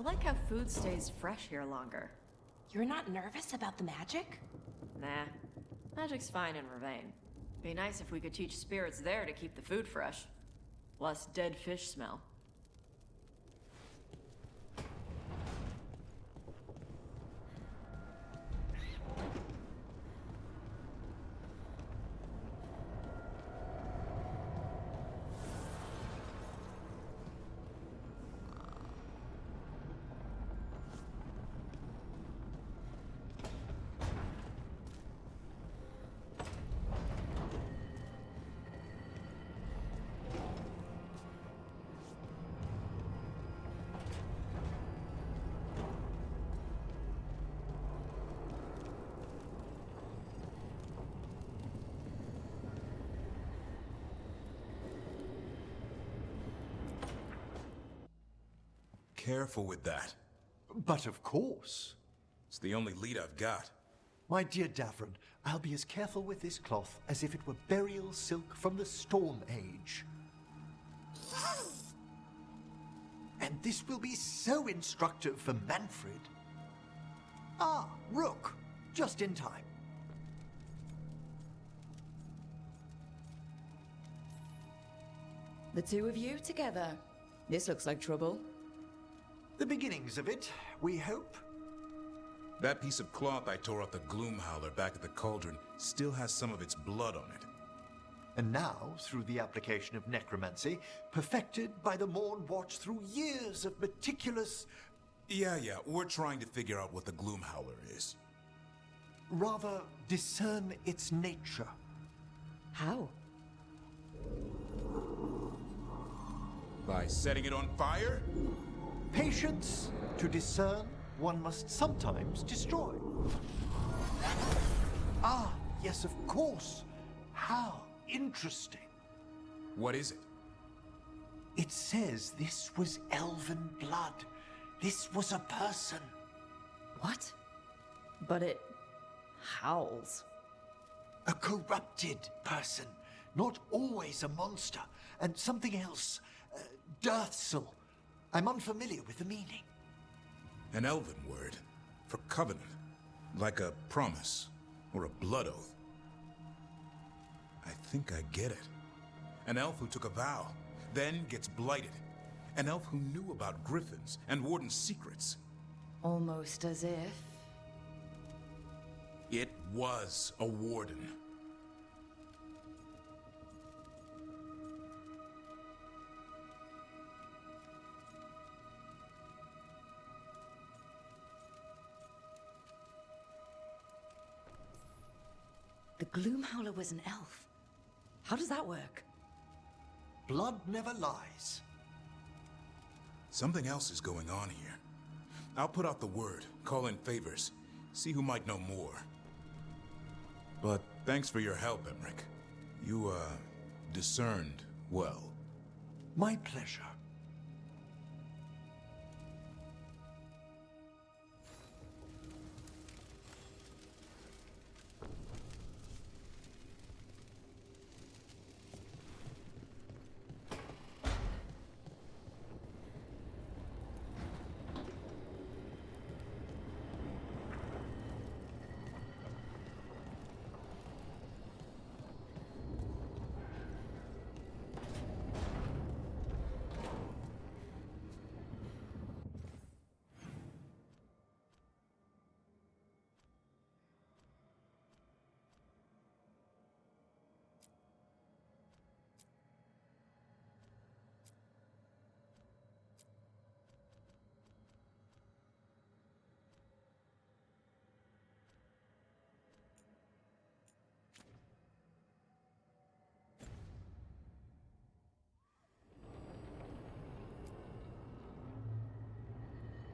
like how food stays fresh here longer. You're not nervous about the magic? Nah. Magic's fine in Ravane. Be nice if we could teach spirits there to keep the food fresh. Less dead fish smell. Careful with that. But of course. It's the only lead I've got. My dear Davron, I'll be as careful with this cloth as if it were burial silk from the Storm Age. And this will be so instructive for Manfred. Ah, Rook, just in time. The two of you together. This looks like trouble. The beginnings of it, we hope. That piece of cloth I tore off the Gloomhowler back at the cauldron still has some of its blood on it. And now, through the application of necromancy, perfected by the Morn Watch through years of meticulous... Yeah, we're trying to figure out what the Gloomhowler is. rather discern its nature. How? By setting it on fire? Patience. To discern, one must sometimes destroy. Ah, yes, of course. How interesting. What is it? It says this was elven blood. This was a person. What? But it howls. A corrupted person. Not always a monster. And something else. Dirthsel. I'm unfamiliar with the meaning. An elven word for covenant. Like a promise or a blood oath. I think I get it. An elf who took a vow, then gets blighted. An elf who knew about griffins and warden's secrets. Almost as if... It was a warden. The Gloomhowler was an elf. How does that work? Blood never lies. Something else is going on here. I'll put out the word, call in favors, see who might know more. But thanks for your help, Emmerich. You, discerned well. My pleasure.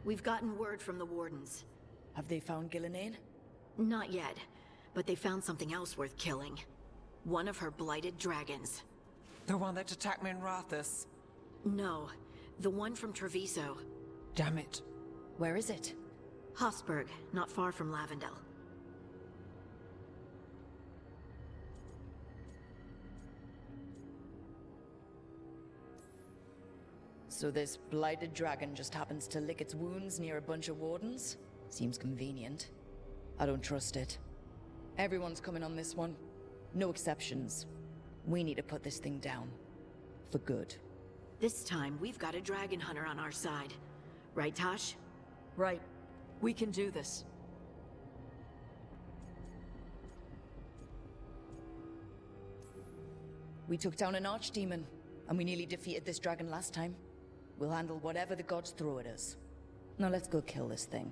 We've gotten word from the Wardens. Have they found Gillenane? Not yet, but they found something else worth killing. One of her blighted dragons. The one that attacked me in Rathus. No, the one from Treviso. Damn it. Where is it? Hofsburg, not far from Lavendel. So this blighted dragon just happens to lick its wounds near a bunch of wardens? Seems convenient. I don't trust it. Everyone's coming on this one. No exceptions. We need to put this thing down. For good. This time, we've got a dragon hunter on our side. Right, Tosh? Right. We can do this. We took down an archdemon, and we nearly defeated this dragon last time. We'll handle whatever the gods throw at us. Now let's go kill this thing.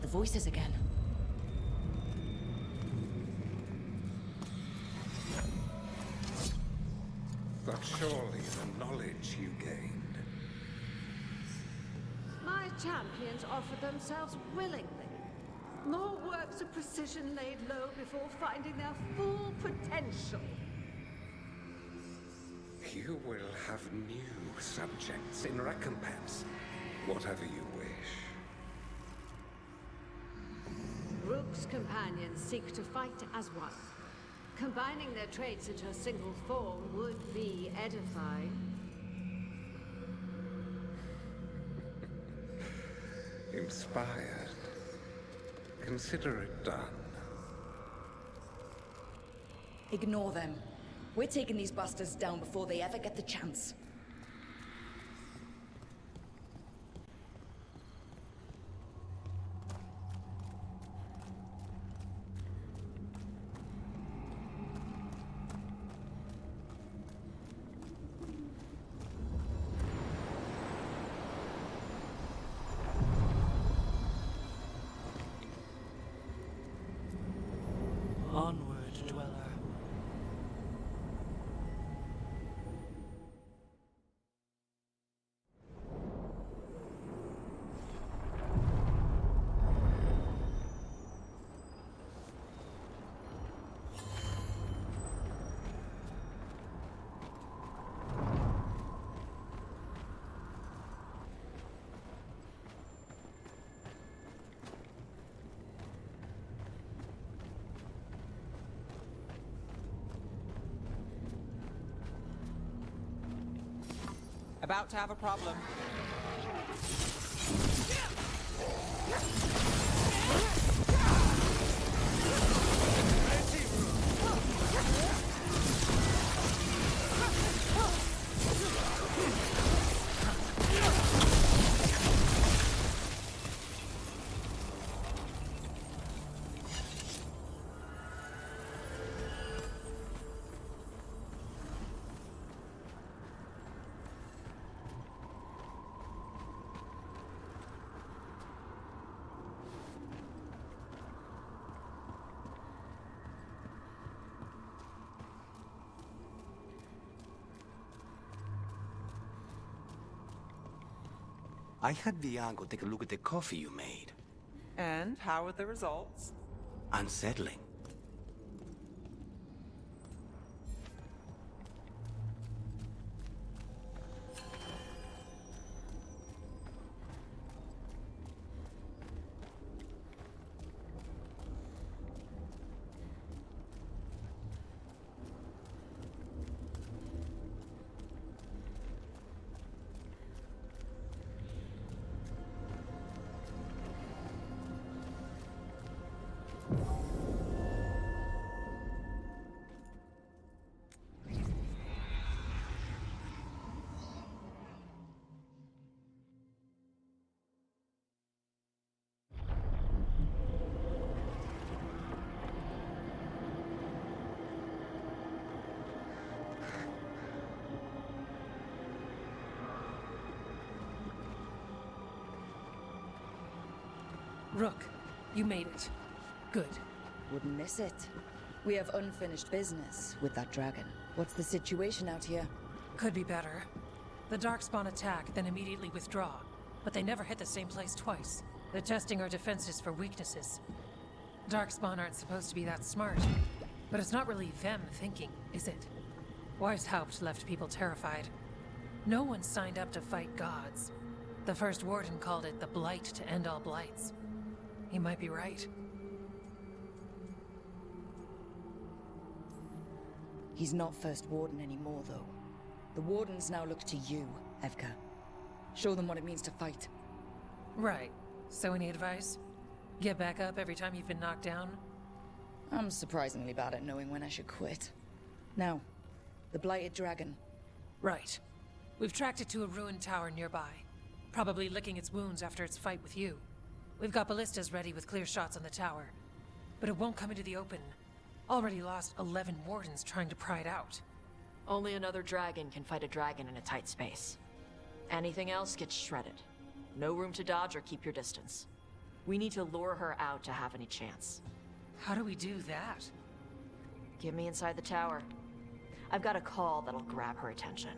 The voices again. But surely the knowledge you gained. My champions offer themselves willingly. More works of precision laid low before finding their full potential. You will have new subjects in recompense, whatever you wish. Rook's companions seek to fight as one. Combining their traits into a single form would be edifying. Inspired. Consider it done. Ignore them. We're taking these bastards down before they ever get the chance. Onward, dweller. About to have a problem. I had Viago take a look at the coffee you made. And how are the results? Unsettling. Rook, you made it. Good. Wouldn't miss it. We have unfinished business with that dragon. What's the situation out here? Could be better. The Darkspawn attack, then immediately withdraw. But they never hit the same place twice. They're testing our defenses for weaknesses. Darkspawn aren't supposed to be that smart. But it's not really them thinking, is it? Weishaupt left people terrified. No one signed up to fight gods. The first warden called it the blight to end all blights. He might be right. He's not First Warden anymore, though. The Wardens now look to you, Evka. Show them what it means to fight. Right. So any advice? Get back up every time you've been knocked down? I'm surprisingly bad at knowing when I should quit. Now, the Blighted Dragon. Right. We've tracked it to a ruined tower nearby. Probably licking its wounds after its fight with you. We've got ballistas ready with clear shots on the tower. But it won't come into the open. Already lost 11 wardens trying to pry it out. Only another dragon can fight a dragon in a tight space. Anything else gets shredded. No room to dodge or keep your distance. We need to lure her out to have any chance. How do we do that? Get me inside the tower. I've got a call that'll grab her attention.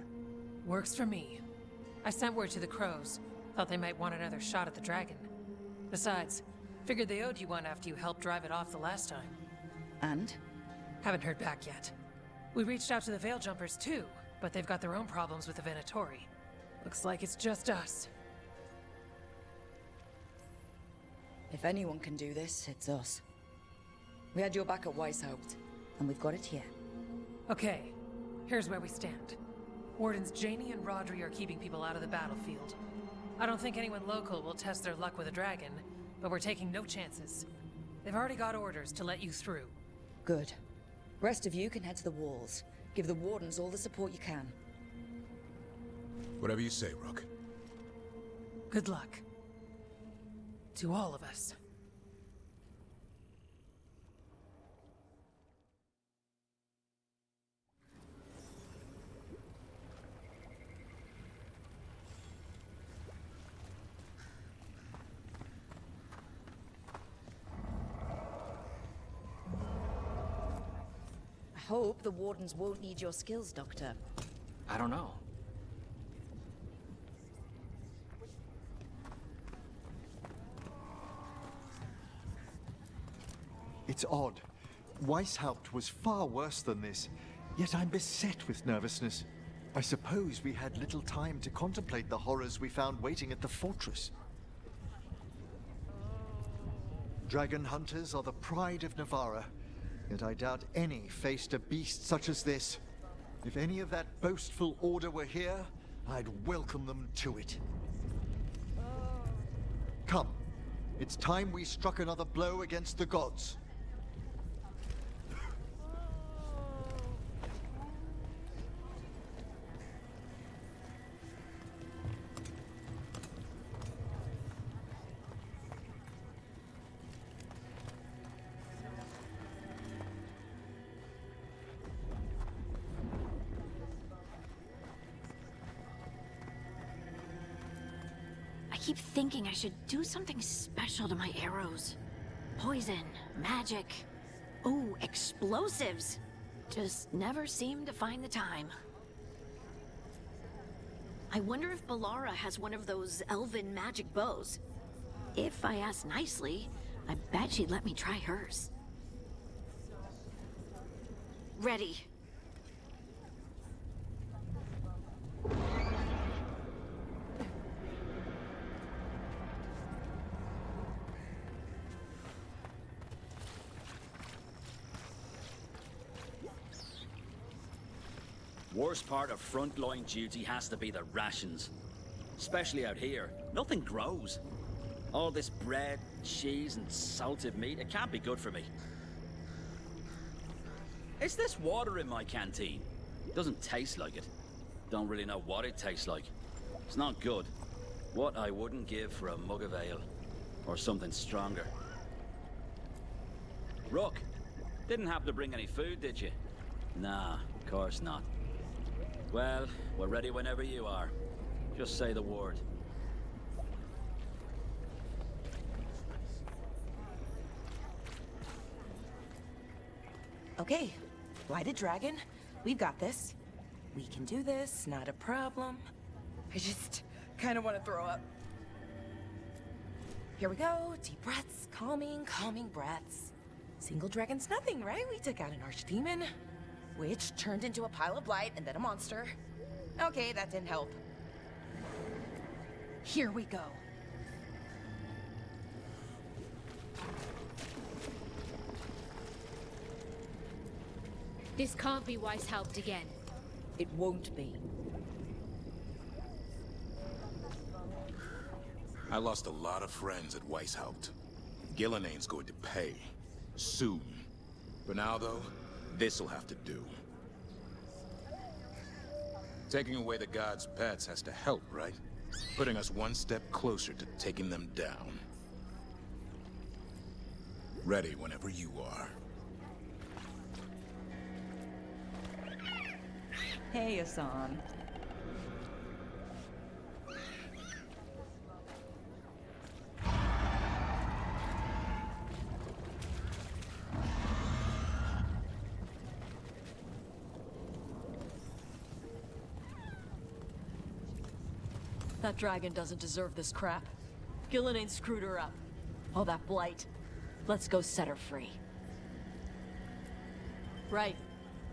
Works for me. I sent word to the crows. Thought they might want another shot at the dragon. Besides, figured they owed you one after you helped drive it off the last time. And? Haven't heard back yet. We reached out to the Veil Jumpers too, but they've got their own problems with the Venatori. Looks like it's just us. If anyone can do this, it's us. We had your back at Weishaupt, and we've got it here. Okay, here's where we stand. Wardens Janie and Rodri are keeping people out of the battlefield. I don't think anyone local will test their luck with a dragon, but we're taking no chances. They've already got orders to let you through. Good. Rest of you can head to the walls. Give the Wardens all the support you can. Whatever you say, Rook. Good luck. To all of us. I hope the Wardens won't need your skills, Doctor. I don't know. It's odd. Weishaupt was far worse than this, yet I'm beset with nervousness. I suppose we had little time to contemplate the horrors we found waiting at the fortress. Dragon hunters are the pride of Navarra, yet I doubt any faced a beast such as this. If any of that boastful order were here, I'd welcome them to it. Come, it's time we struck another blow against the gods. I keep thinking I should do something special to my arrows. Poison, magic, oh, explosives. Just never seem to find the time. I wonder if Balara has one of those elven magic bows. If I ask nicely, I bet she'd let me try hers. Ready. Worst part of frontline duty has to be the rations. Especially out here. Nothing grows. All this bread, cheese, and salted meat, it can't be good for me. Is this water in my canteen? Doesn't taste like it. Don't really know what it tastes like. It's not good. What I wouldn't give for a mug of ale. Or something stronger. Rook, didn't happen to bring any food, did you? Nah, of course not. Well, we're ready whenever you are. Just say the word. Okay, Blighted Dragon, we've got this. We can do this, not a problem. I just kind of want to throw up. Here we go, deep breaths, calming breaths. Single dragon's nothing, right? We took out an archdemon, which turned into a pile of blight and then a monster. Okay, that didn't help. Here we go. This can't be Weishaupt again. It won't be. I lost a lot of friends at Weishaupt. Gillenane's going to pay. Soon. For now, though, this'll have to do. Taking away the gods' pets has to help, right? Putting us one step closer to taking them down. Ready whenever you are. Hey, Asan. That dragon doesn't deserve this crap. Gillenane screwed her up. All that blight. Let's go set her free. Right.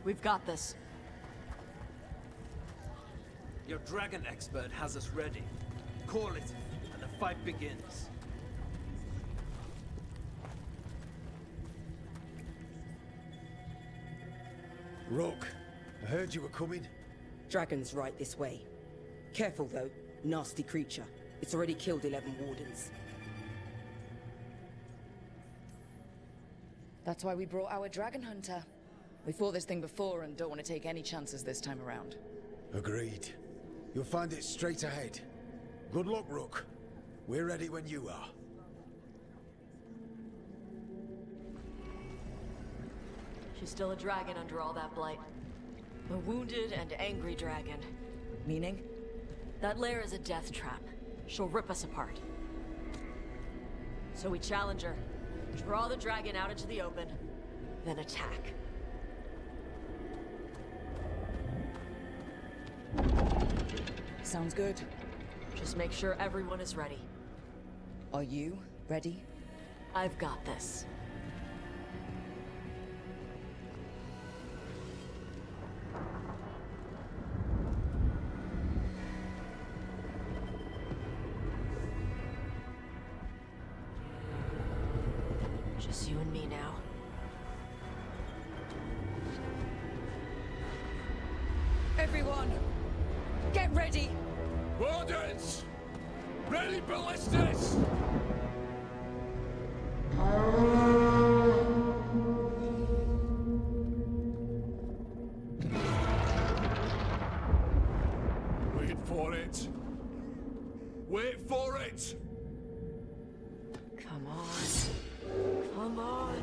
We've got this. Your dragon expert has us ready. Call it, and the fight begins. Rook, I heard you were coming. Dragon's right this way. Careful though, nasty creature. It's already killed 11 wardens. That's why we brought our dragon hunter. We fought this thing before and don't want to take any chances this time around. Agreed. You'll find it straight ahead. Good luck, Rook. We're ready when you are. She's still a dragon under all that blight. A wounded and angry dragon. Meaning? That lair is a death trap. She'll rip us apart. So we challenge her. Draw the dragon out into the open, then attack. Sounds good. Just make sure everyone is ready. Are you ready? I've got this. Just you and me now. Everyone, get ready! Wardens! Ready ballistas! Wait for it! Wait for it! Come on. Come on.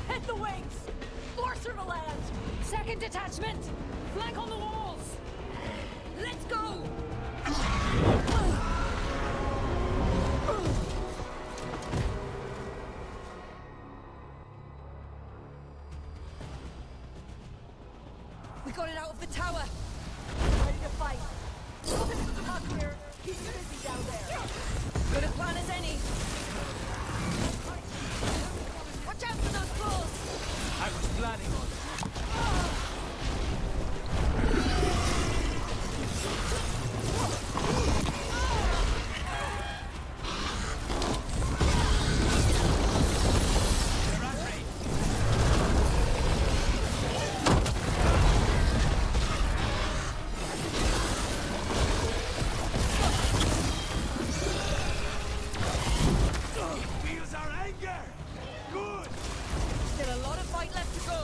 Hit the wings! Force her to land! Second detachment! Flank on the walls! Let's go! We got it out of the tower! Ready to fight. Up here. Keep busy down there. Good a plan as any. Watch out for those claws! I was planning on it. Feels our anger! Good! Still a lot of fight left to go.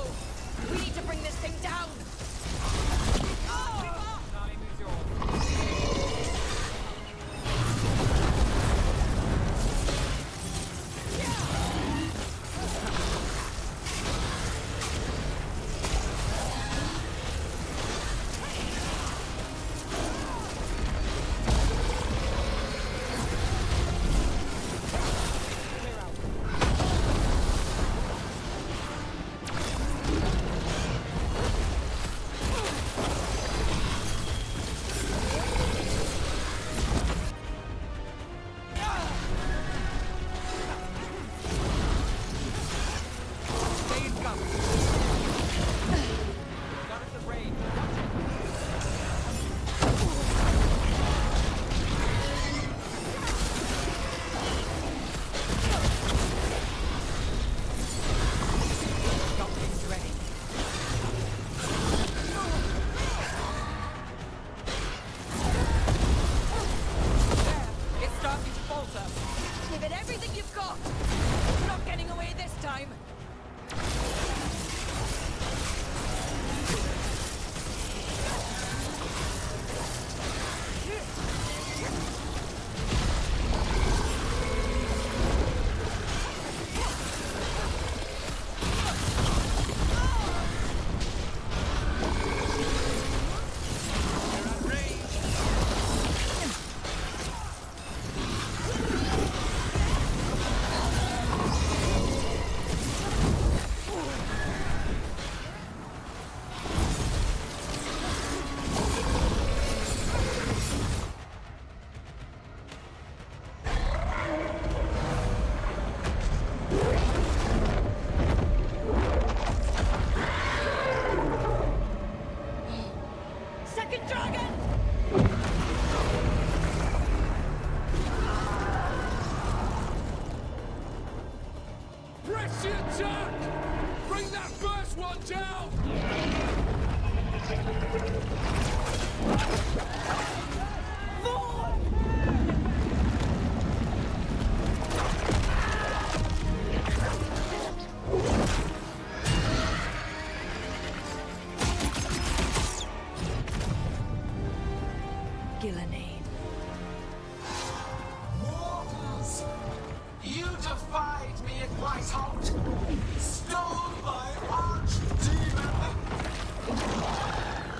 Watch out! Gillenane. Mortals! You defied me at Whiteholt! Stole my archdemon!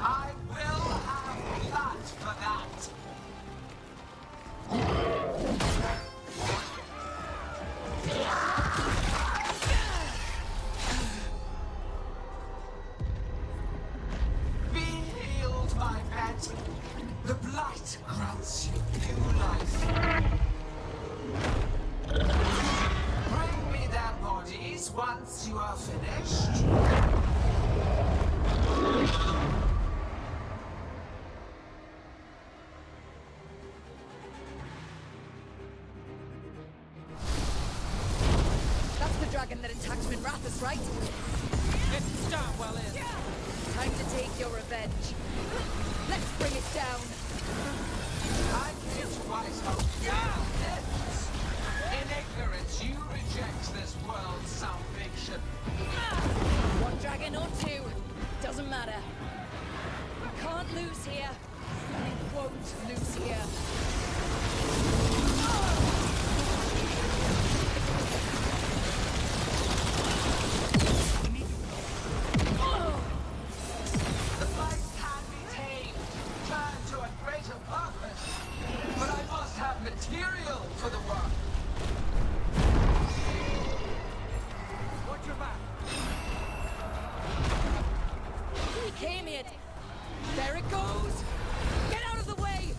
I will have blood for that! Be healed, my pet! The blight grants you new life. Bring me their bodies once you are finished. That's the dragon that attacked Minrathus, right? It's down well in. Time to take your revenge. Let's bring it down. I came to Whiteholt. In ignorance, you reject this world's salvation. One dragon or two, doesn't matter. We can't lose here. We won't lose here. The blight can be tamed, turned to a greater purpose. But I must have material for the work. Watch your back. We came here. There it goes. Get out of the way.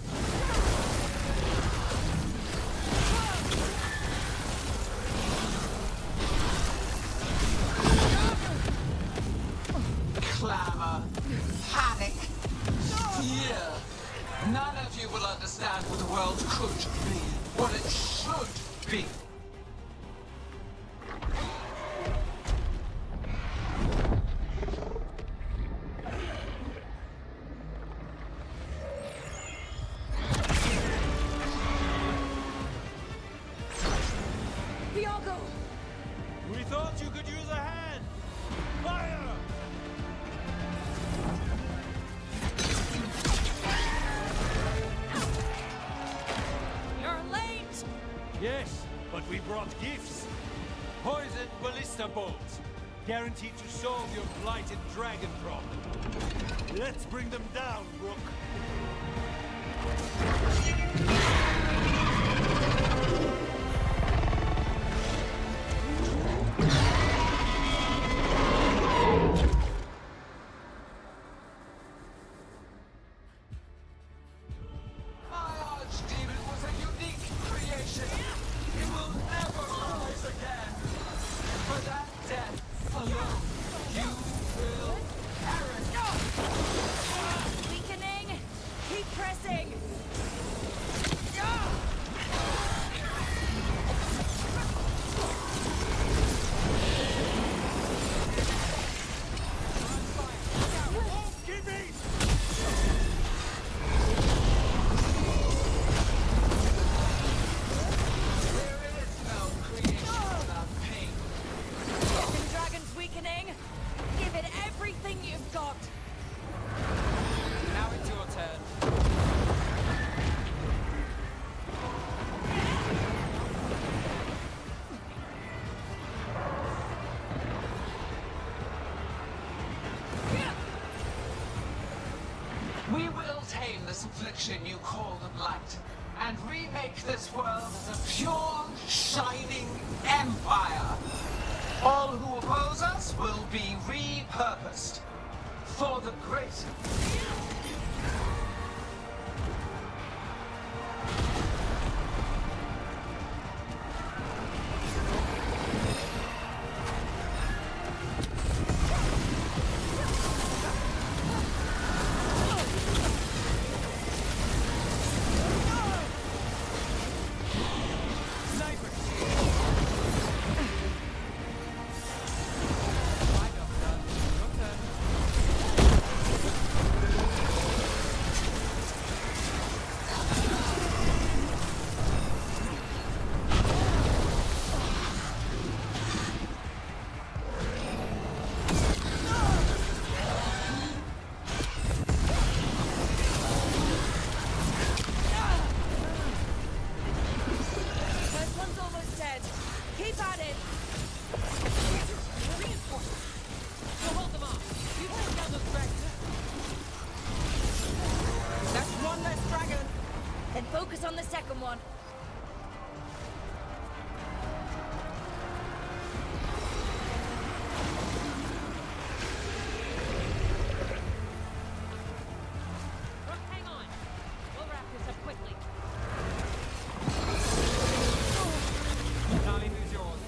Clamor, panic, fear. None of you will understand what the world could be, what it should be. Viago! We thought you could use a hand! Fire! You're late! Yes, but we brought gifts. Poisoned ballista bolts. Guaranteed to solve your blighted dragon problem. Let's bring them down, Rook. My archdemon was a unique creation. It will never rise again. For that death alone, you will perish. Weakening! Keep pressing! There is no creation without pain. Second dragon's weakening! Give it everything you've got! Now it's your turn. We will tame this affliction you call the Blight, and remake this world as a pure, shining empire. All who oppose us will be repurposed for the greater. someone. Rook, hang on. We'll wrap this up quickly. Charlie, who's yours?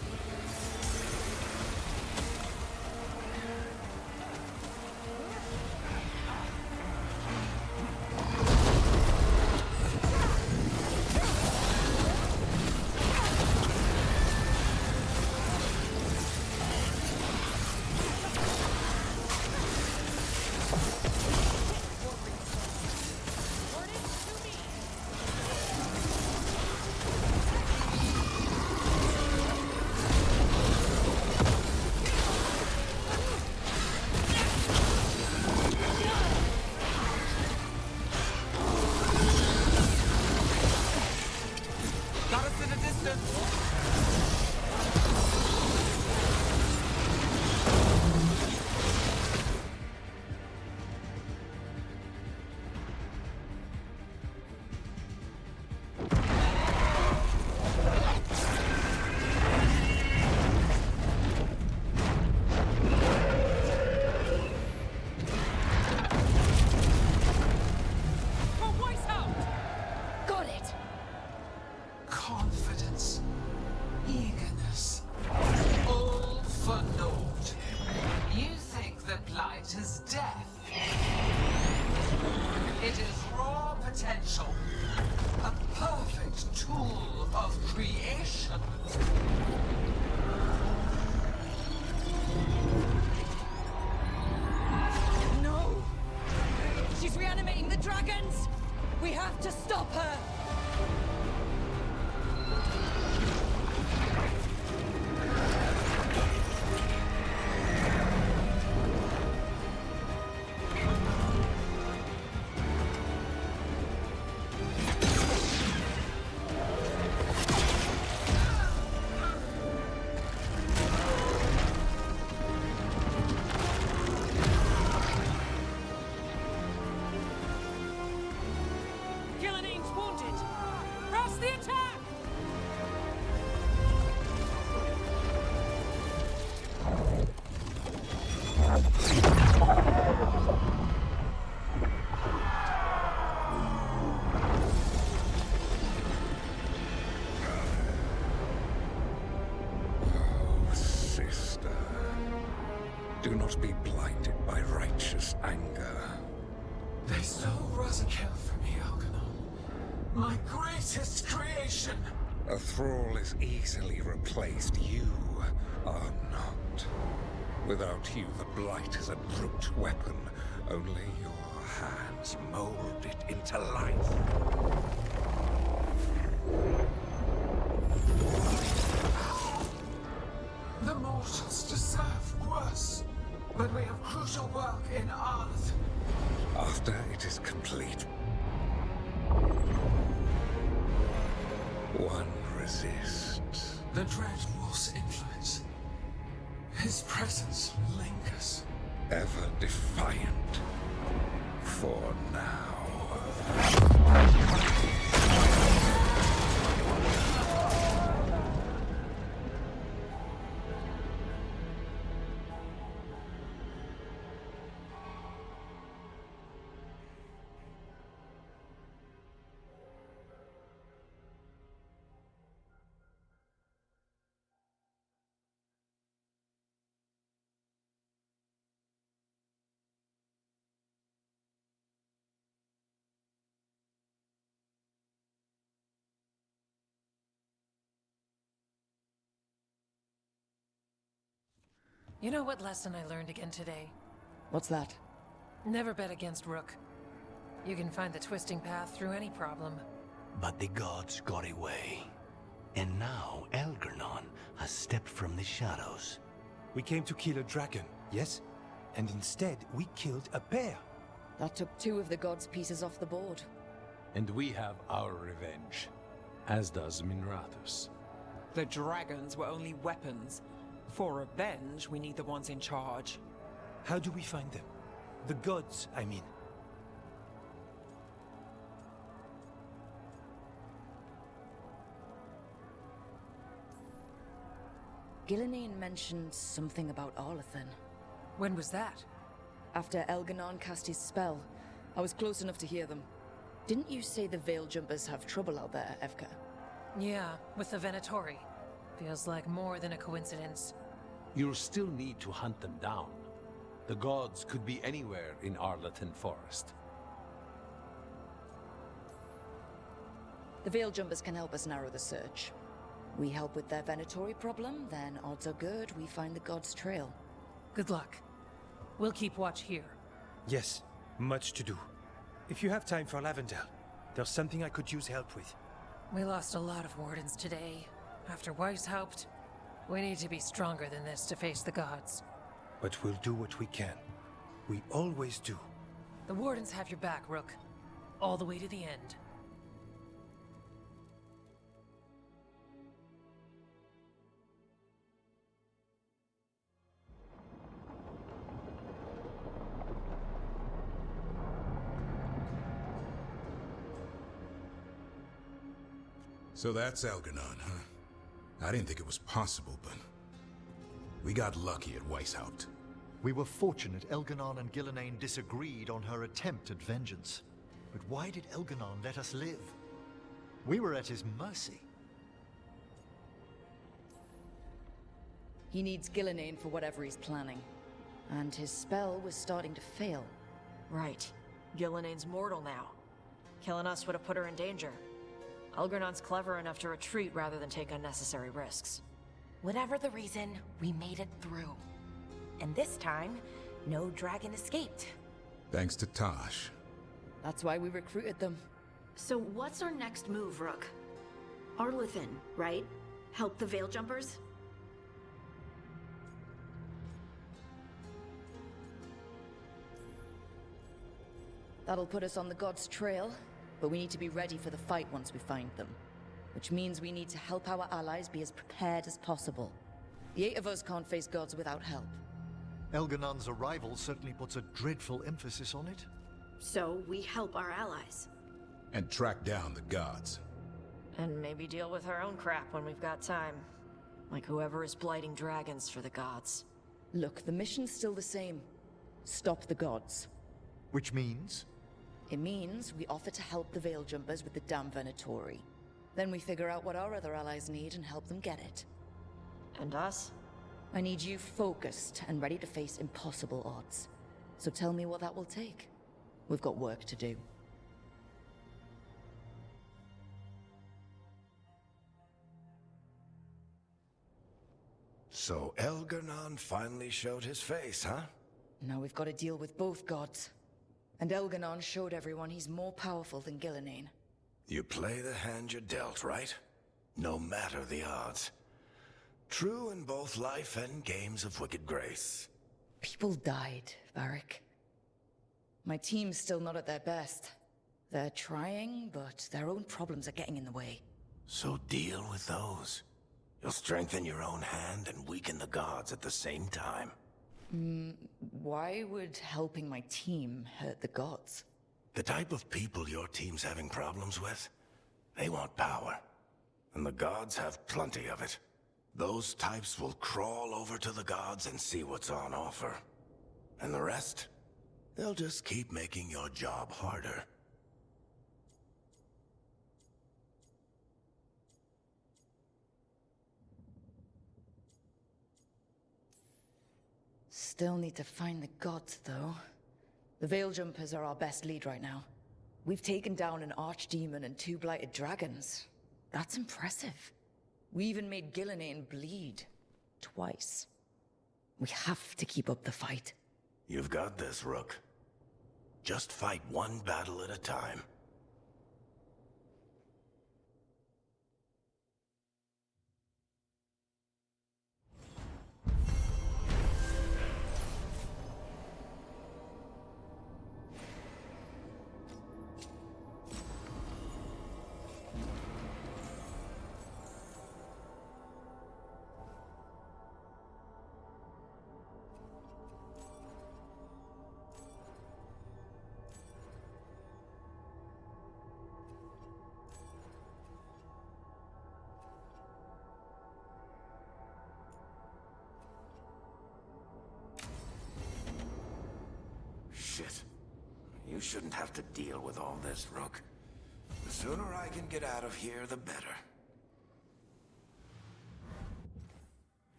Got us in a distance. For Weishaupt! Got it! Confidence, eagerness, all for naught. You think the Blight is death? It is raw potential, a perfect tool of creation. No! She's reanimating the dragons! We have to stop her! Gillening's wounded. Press the attack! Oh, sister. Do not be blinded by righteous anger. They stole Rosakill from me, Algernon. My greatest creation. A thrall is easily replaced. You are not. Without you, the Blight is a brute weapon. Only your hands mold it into life. The mortals deserve worse. But we have crucial work in Arth. After it is complete, one resists. The Dread Wolf's influence. His presence lingers. Ever defiant. For now. You know what lesson I learned again today? What's that? Never bet against Rook. You can find the twisting path through any problem. But the gods got away. And now Algernon has stepped from the shadows. We came to kill a dragon, yes? And instead, we killed a bear. That took 2 of the gods' pieces off the board. And we have our revenge, as does Minrathus. The dragons were only weapons. For revenge, we need the ones in charge. How do we find them? The gods, I mean. Gillenane mentioned something about Arlathan. When was that? After Elganon cast his spell, I was close enough to hear them. Didn't you say the Veil Jumpers have trouble out there, Evka? Yeah, with the Venatori. Feels like more than a coincidence. You'll still need to hunt them down. The gods could be anywhere in Arlathan Forest. The Veil Jumpers can help us narrow the search. We help with their Venatori problem, then odds are good we find the gods' trail. Good luck. We'll keep watch here. Yes, much to do. If you have time for Lavendel, there's something I could use help with. We lost a lot of wardens today. After Weiss helped, we need to be stronger than this to face the gods. But we'll do what we can. We always do. The wardens have your back, Rook. All the way to the end. So that's Algernon, huh? I didn't think it was possible, but we got lucky at Weishaupt. We were fortunate Elganon and Gillenane disagreed on her attempt at vengeance. But why did Elganon let us live? We were at his mercy. He needs Gillenane for whatever he's planning. And his spell was starting to fail. Right. Gillenane's mortal now. Killing us would have put her in danger. Elgernon's clever enough to retreat rather than take unnecessary risks. Whatever the reason, we made it through. And this time, no dragon escaped. Thanks to Tosh. That's why we recruited them. So what's our next move, Rook? Arlathan, right? Help the Veil Jumpers? That'll put us on the gods' trail, but we need to be ready for the fight once we find them. Which means we need to help our allies be as prepared as possible. The 8 of us can't face gods without help. Elganon's arrival certainly puts a dreadful emphasis on it. So we help our allies. And track down the gods. And maybe deal with our own crap when we've got time. Like whoever is blighting dragons for the gods. Look, the mission's still the same. Stop the gods. Which means? It means we offer to help the Veil Jumpers with the damn Venatori. Then we figure out what our other allies need and help them get it. And us? I need you focused and ready to face impossible odds. So tell me what that will take. We've got work to do. So Elgarnon finally showed his face, huh? Now we've got to deal with both gods. And Elganon showed everyone he's more powerful than Gillenane. You play the hand you're dealt, right? No matter the odds. True in both life and games of wicked grace. People died, Varric. My team's still not at their best. They're trying, but their own problems are getting in the way. So deal with those. You'll strengthen your own hand and weaken the gods at the same time. Why would helping my team hurt the gods? The type of people your team's having problems with, they want power. And the gods have plenty of it. Those types will crawl over to the gods and see what's on offer. And the rest? They'll just keep making your job harder. Still need to find the gods, though. The Veil Jumpers are our best lead right now. We've taken down an archdemon and 2 blighted dragons. That's impressive. We even made Gillenane bleed. Twice. We have to keep up the fight. You've got this, Rook. Just fight one battle at a time. bullshit. You shouldn't have to deal with all this, Rook. The sooner I can get out of here, the better.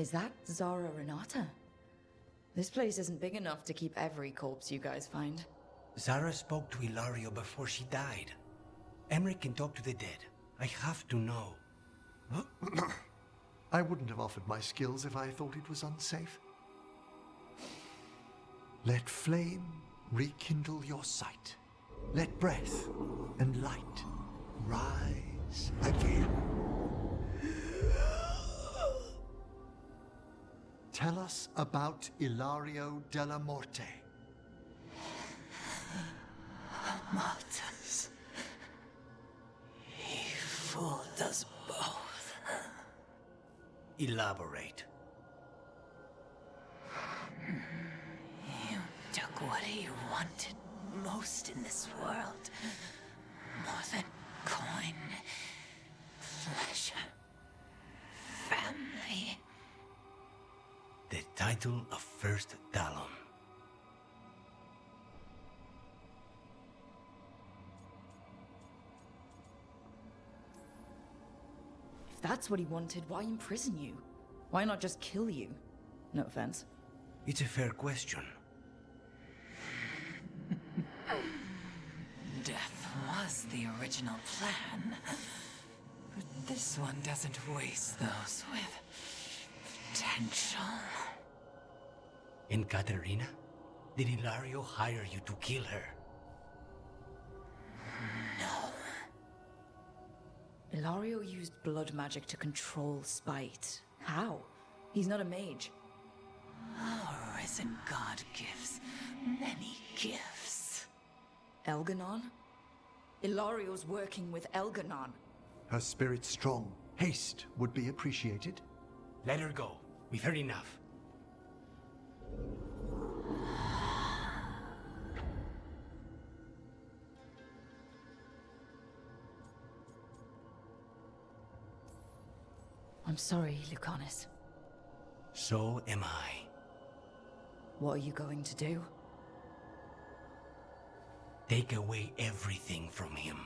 Is that Zara Renata? This place isn't big enough to keep every corpse you guys find. Zara spoke to Ilario before she died. Emmerich can talk to the dead. I have to know. I wouldn't have offered my skills if I thought it was unsafe. Let flame rekindle your sight. Let breath and light rise again. Tell us about Ilario della Morte. Martyrs. He fooled us both. Elaborate. You took what he wanted most in this world. More than coin, pleasure, family. The title of First Talon. If that's what he wanted, why imprison you? Why not just kill you? No offense. It's a fair question. Death was the original plan. But this one doesn't waste those with potential. And Katerina? Did Ilario hire you to kill her? Ilario used blood magic to control spite. How? He's not a mage. Our risen god gives many gifts. Elganon? Ilario's working with Elganon. Her spirit strong. Haste would be appreciated. Let her go. We've heard enough. I'm sorry, Lucanus. So am I. What are you going to do? Take away everything from him.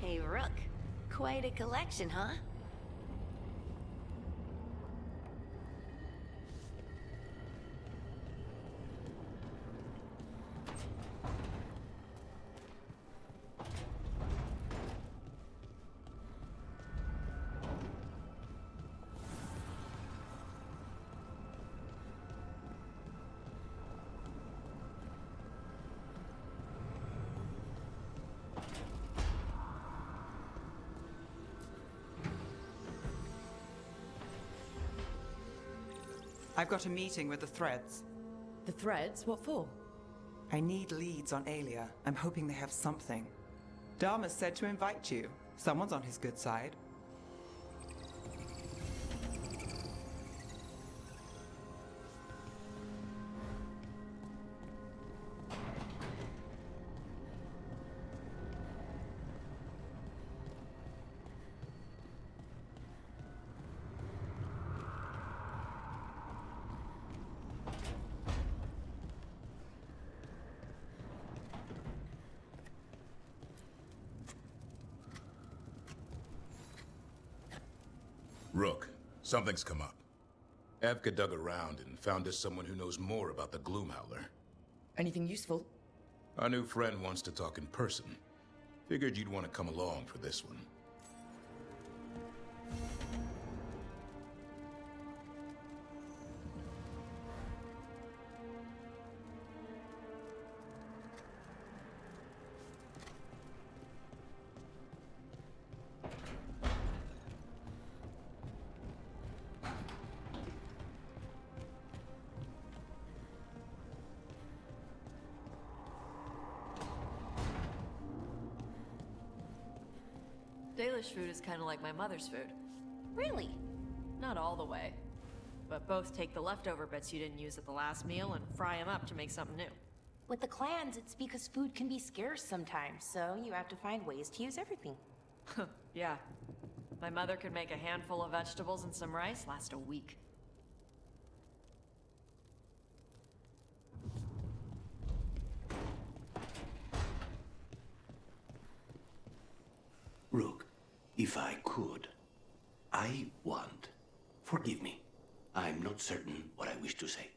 Hey, Rook. Quite a collection, huh? I've got a meeting with the Threads. The Threads? What for? I need leads on Aelia. I'm hoping they have something. Dharma said to invite you. Someone's on his good side. Rook, something's come up. Evka dug around and found us someone who knows more about the Gloomhowler. Anything useful? Our new friend wants to talk in person. Figured you'd want to come along for this one. Dalish food is kind of like my mother's food. Really? Not all the way. But both take the leftover bits you didn't use at the last meal and fry them up to make something new. With the clans, it's because food can be scarce sometimes, so you have to find ways to use everything. Yeah. My mother could make a handful of vegetables and some rice last a week. Rook, if I could, I want... Forgive me. I'm not certain what I wish to say.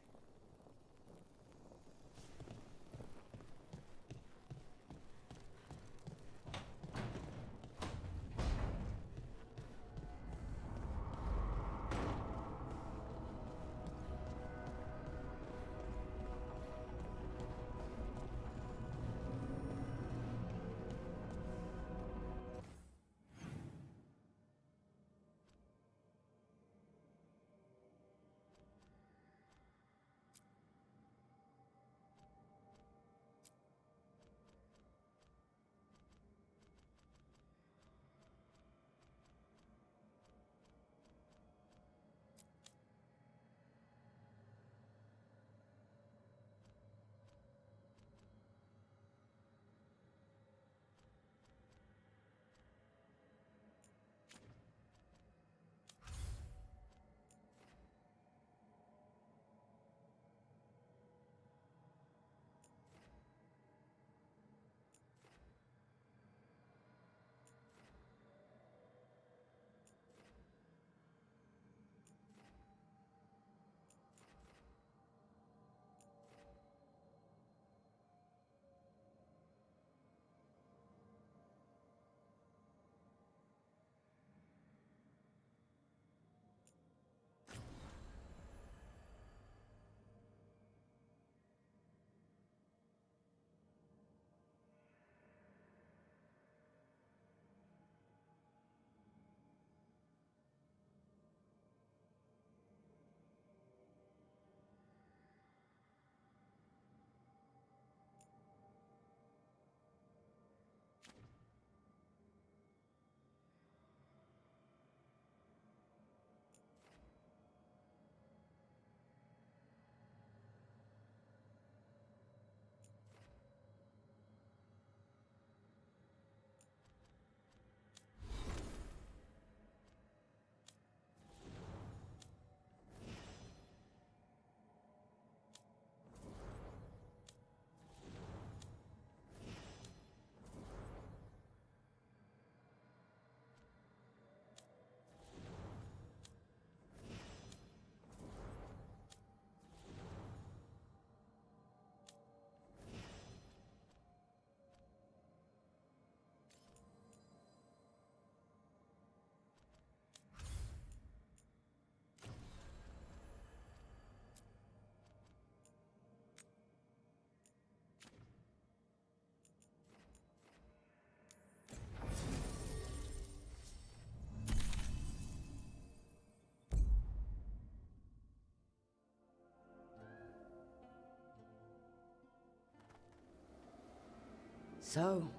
So,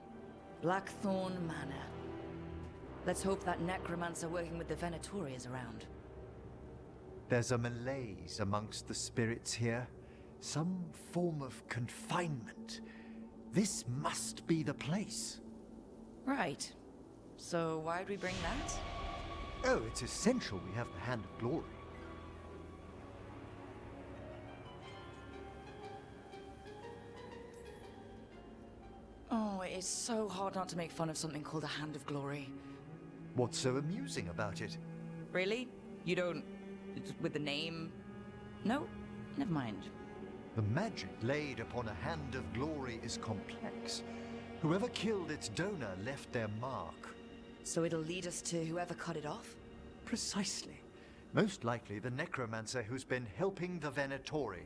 Blackthorn Manor. Let's hope that necromancer working with the Venatori is around. There's a malaise amongst the spirits here. Some form of confinement. This must be the place. Right. So why'd we bring that? Oh, it's essential we have the Hand of Glory. Oh, it's so hard not to make fun of something called a Hand of Glory. What's so amusing about it? Really? You don't... with the name? No? Never mind. The magic laid upon a Hand of Glory is complex. Whoever killed its donor left their mark. So it'll lead us to whoever cut it off? Precisely. Most likely the necromancer who's been helping the Venatori.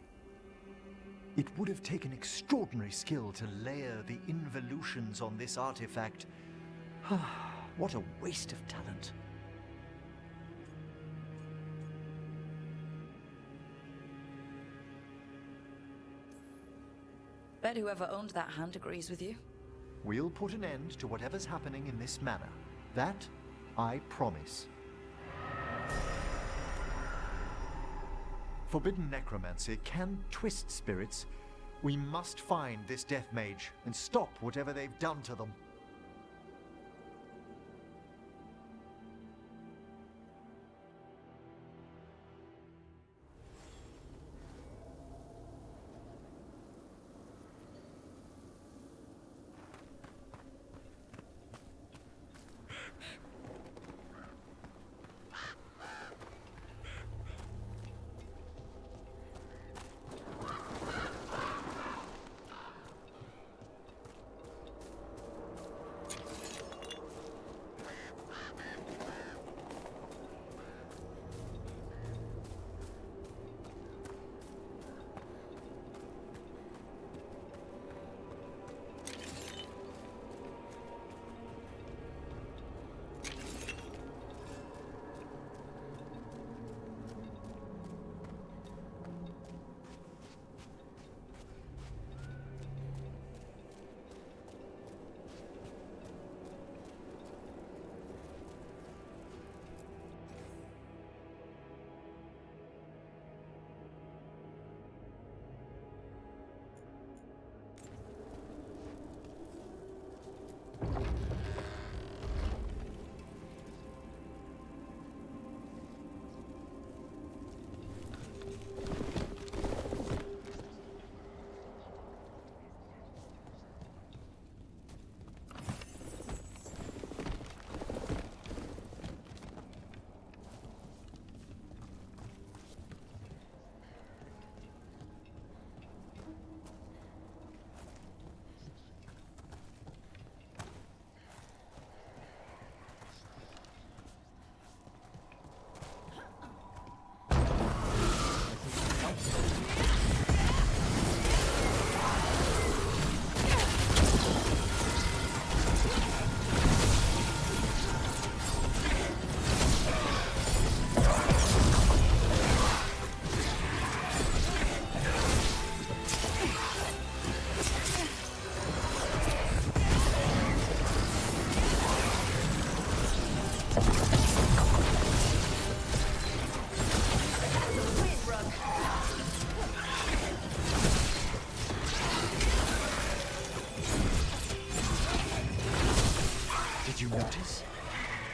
It would have taken extraordinary skill to layer the involutions on this artifact. What a waste of talent. Bet whoever owned that hand agrees with you. We'll put an end to whatever's happening in this manor. That I promise. Forbidden necromancy can twist spirits. We must find this death mage and stop whatever they've done to them.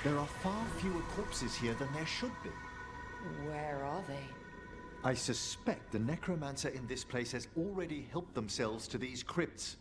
There are far fewer corpses here than there should be. Where are they? I suspect the necromancer in this place has already helped themselves to these crypts.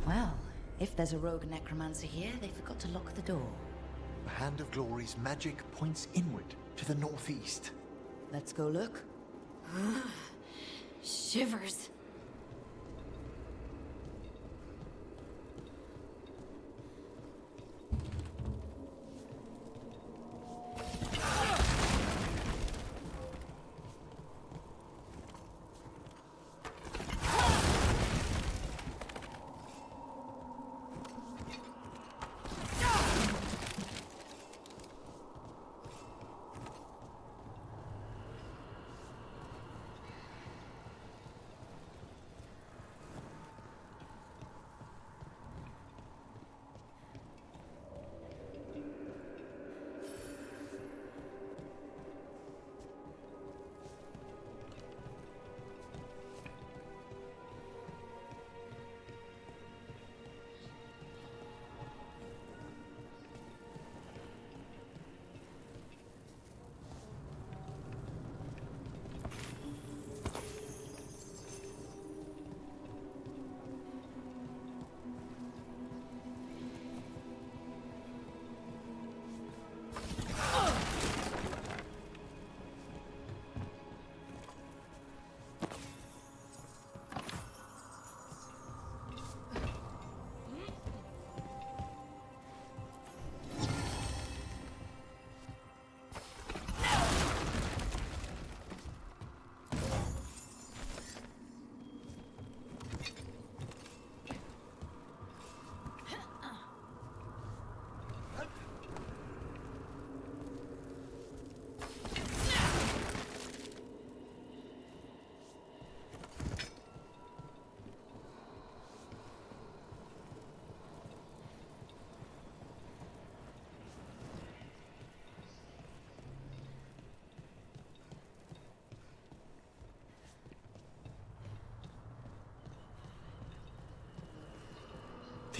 Well, if there's a rogue necromancer here, they forgot to lock the door. The Hand of Glory's magic points inward, to the northeast. Let's go look. Shivers.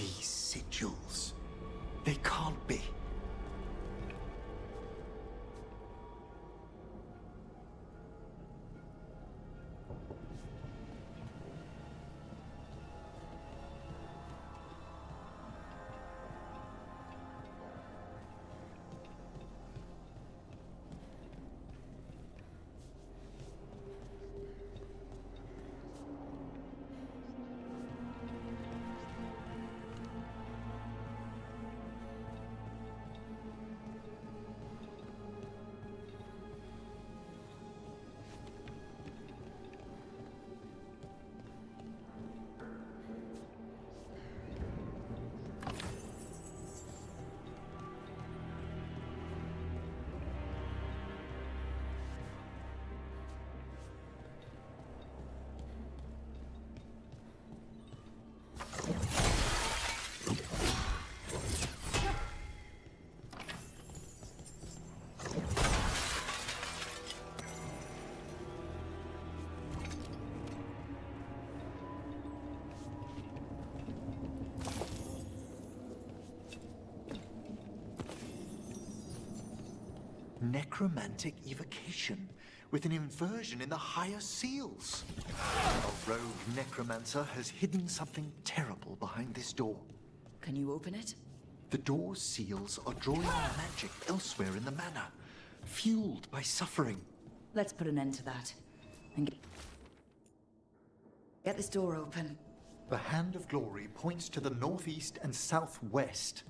These sigils. They can't be. Necromantic evocation, with an inversion in the higher seals. A rogue necromancer has hidden something terrible behind this door. Can you open it? The door's seals are drawing magic elsewhere in the manor, fueled by suffering. Let's put an end to that. And get this door open. The Hand of Glory points to the northeast and southwest.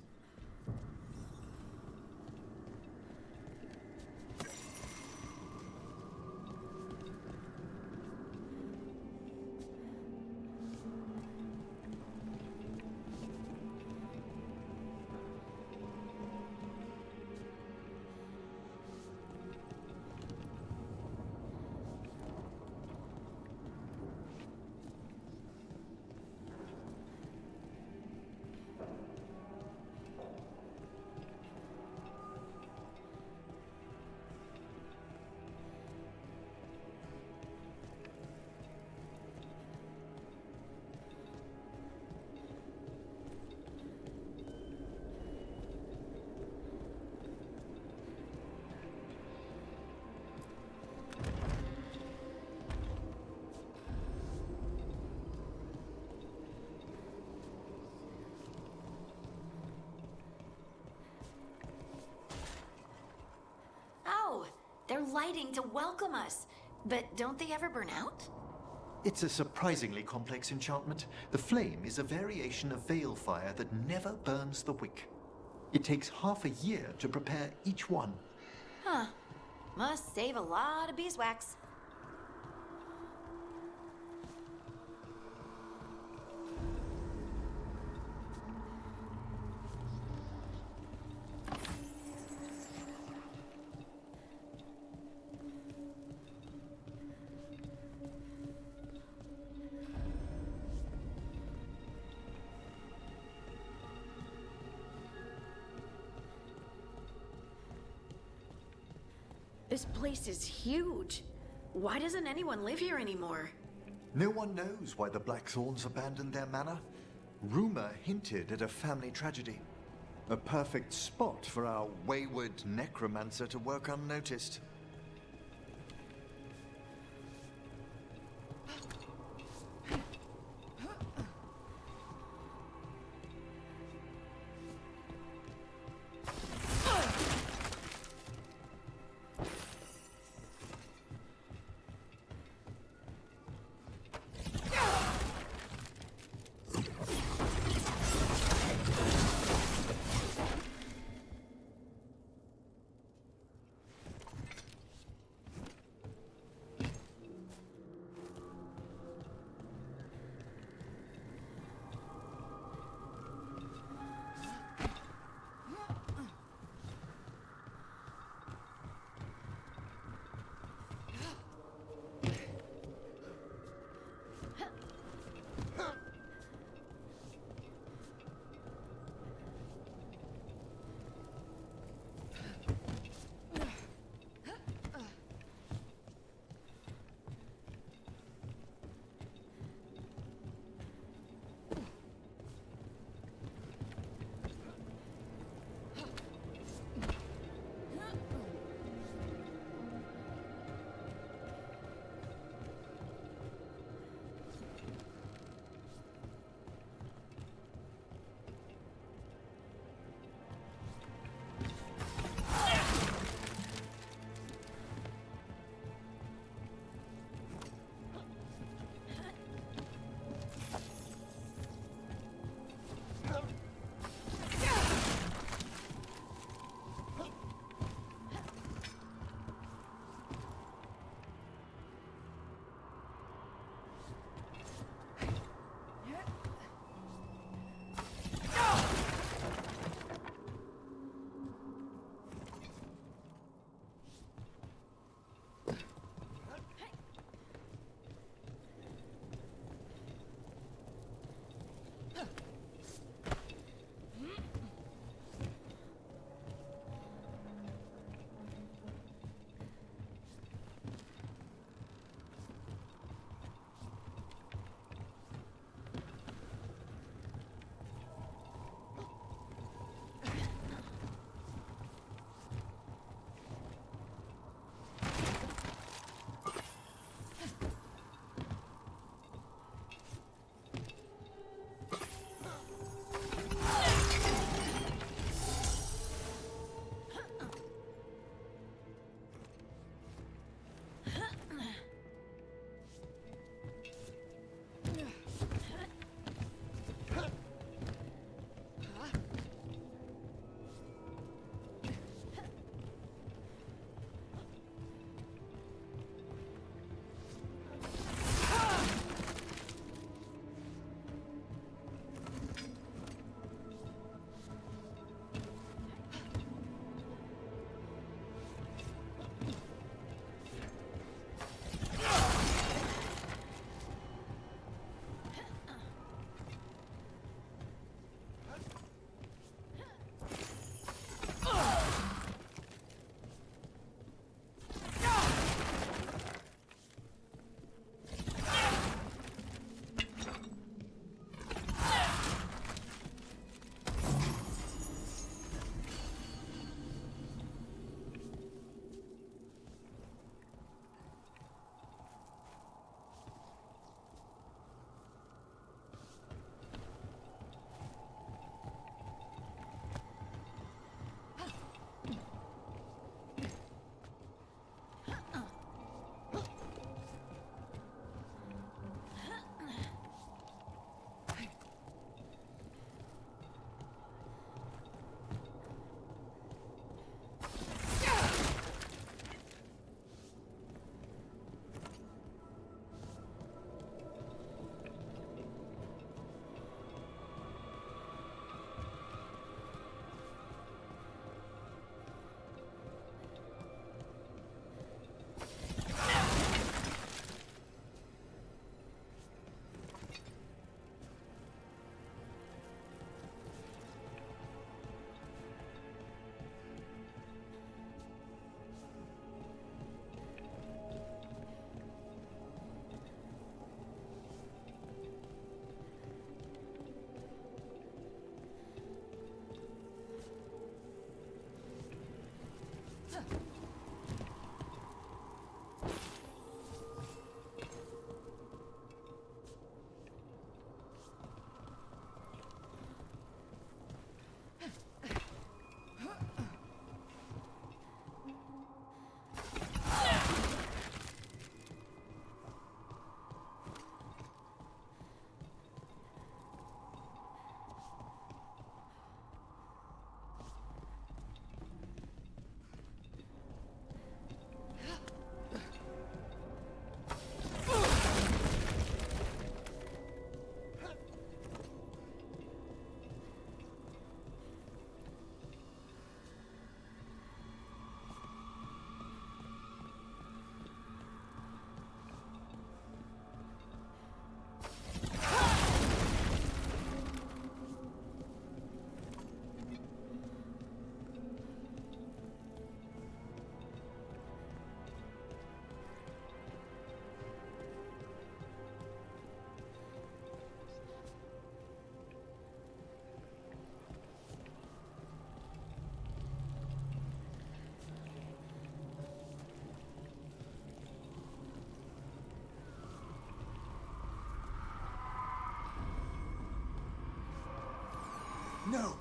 They're lighting to welcome us. But don't they ever burn out? It's a surprisingly complex enchantment. The flame is a variation of veil fire that never burns the wick. It takes half a year to prepare each one. Huh. Must save a lot of beeswax. This place is huge. Why doesn't anyone live here anymore? No one knows why the Blackthorns abandoned their manor. Rumor hinted at a family tragedy. A perfect spot for our wayward necromancer to work unnoticed. No!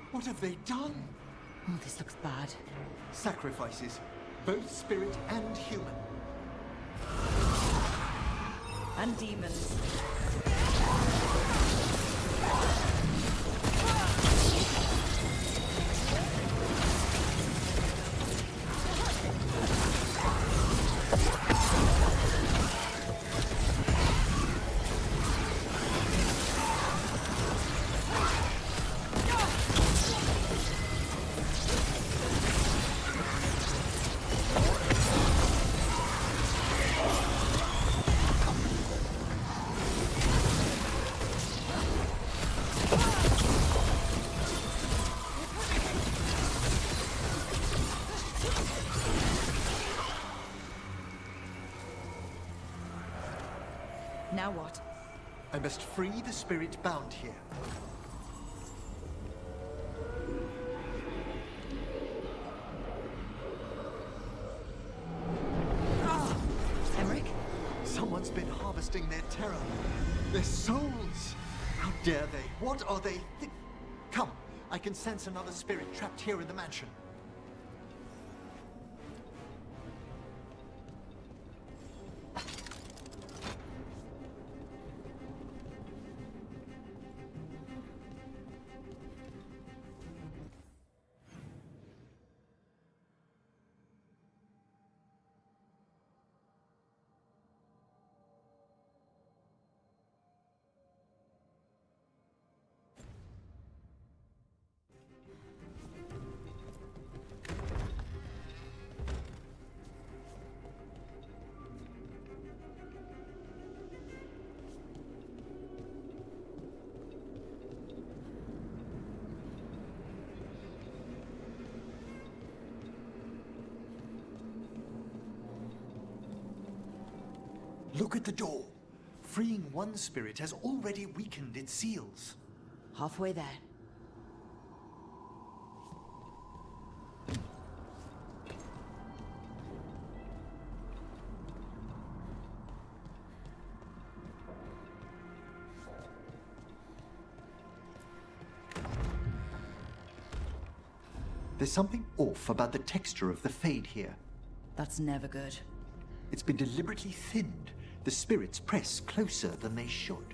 What have they done? Oh, this looks bad. Sacrifices, both spirit and human. And demons. Now what? I must free the spirit bound here. Emmerich? Someone's been harvesting their terror. Their souls! How dare they? What are they Come, I can sense another spirit trapped here in the mansion. Look at the door. Freeing one spirit has already weakened its seals. Halfway there. There's something off about the texture of the fade here. That's never good. It's been deliberately thinned. The spirits press closer than they should.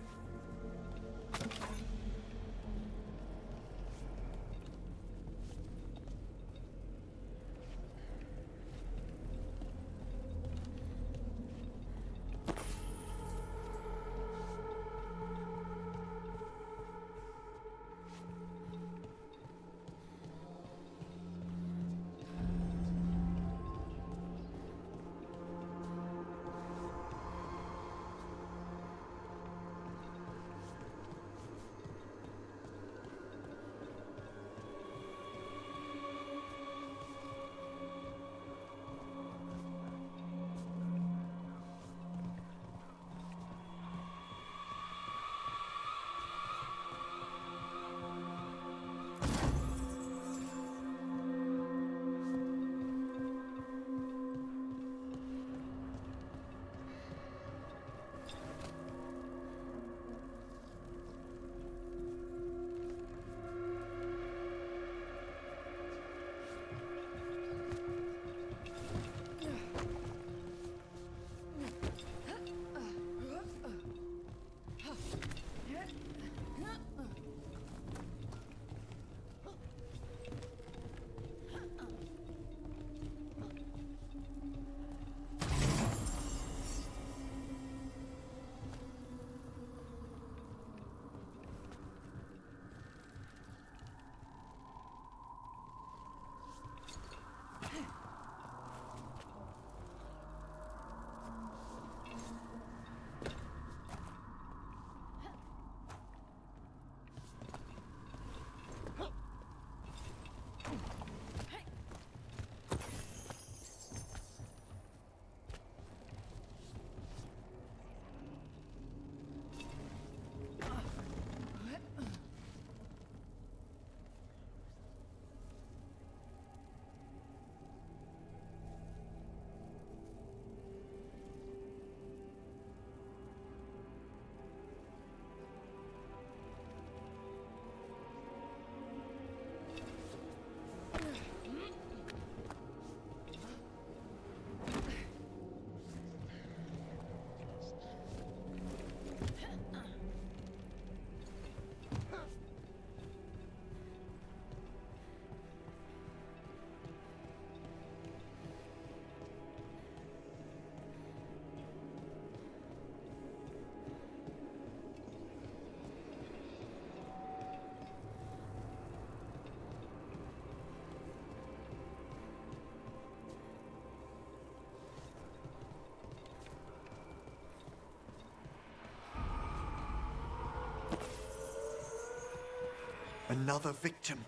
Another victim.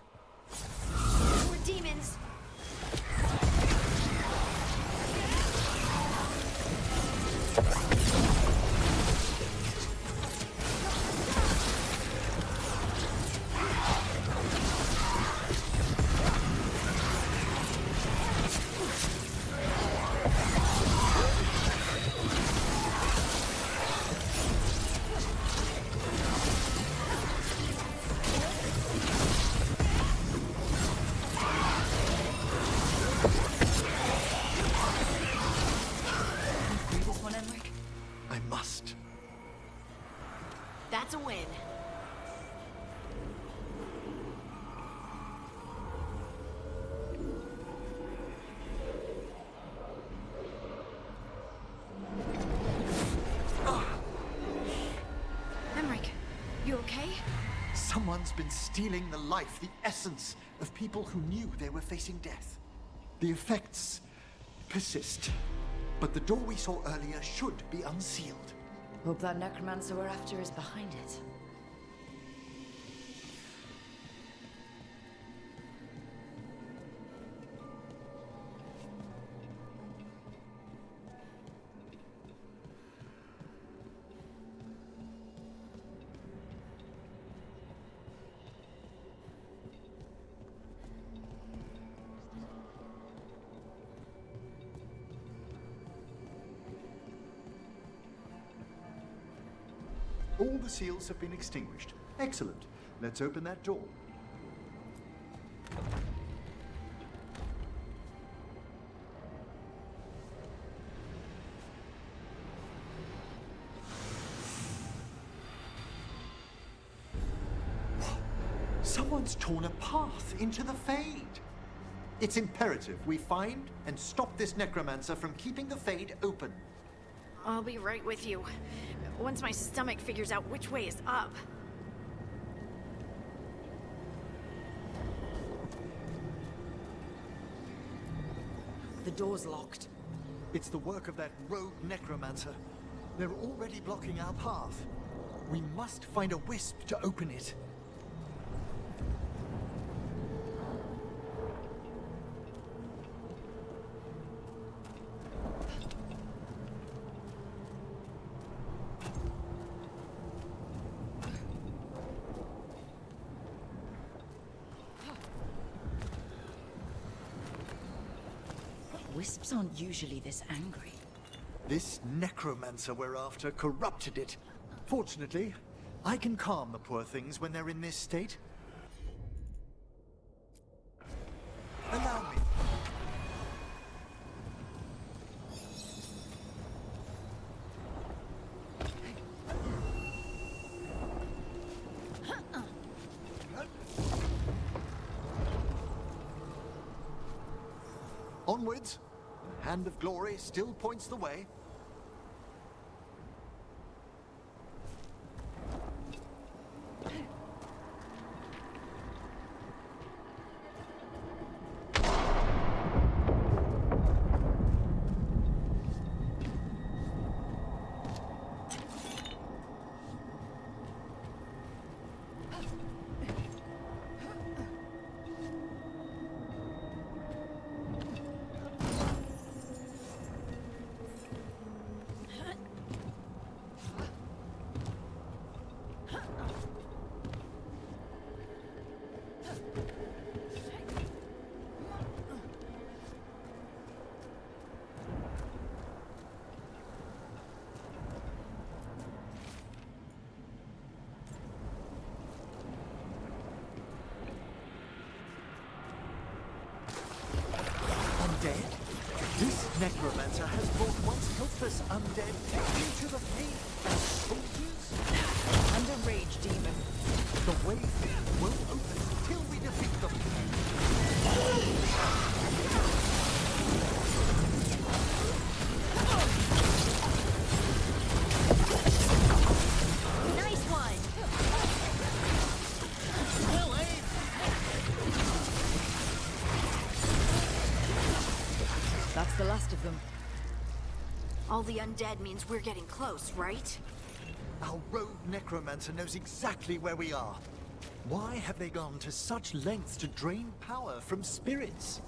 We're demons. I must. That's a win. Emmerich, you okay? Someone's been stealing the life, the essence of people who knew they were facing death. The effects persist, but the door we saw earlier should be unsealed. Hope that necromancer we're after is behind it. All the seals have been extinguished. Excellent. Let's open that door. Someone's torn a path into the Fade. It's imperative we find and stop this necromancer from keeping the Fade open. I'll be right with you. Once my stomach figures out which way is up. The door's locked. It's the work of that rogue necromancer. They're already blocking our path. We must find a wisp to open it. Wisps aren't usually this angry. This necromancer we're after corrupted it. Fortunately, I can calm the poor things when they're in this state. Allow me. Onwards. Hand of Glory still points the way. Undead? This necromancer has brought once helpless undead into the Fade as soldiers? And a rage demon. The way won't open till we defeat them. Nice one! Well aimed! That's the last of them. All the undead means we're getting close, right? Our rogue necromancer knows exactly where we are. Why have they gone to such lengths to drain power from spirits?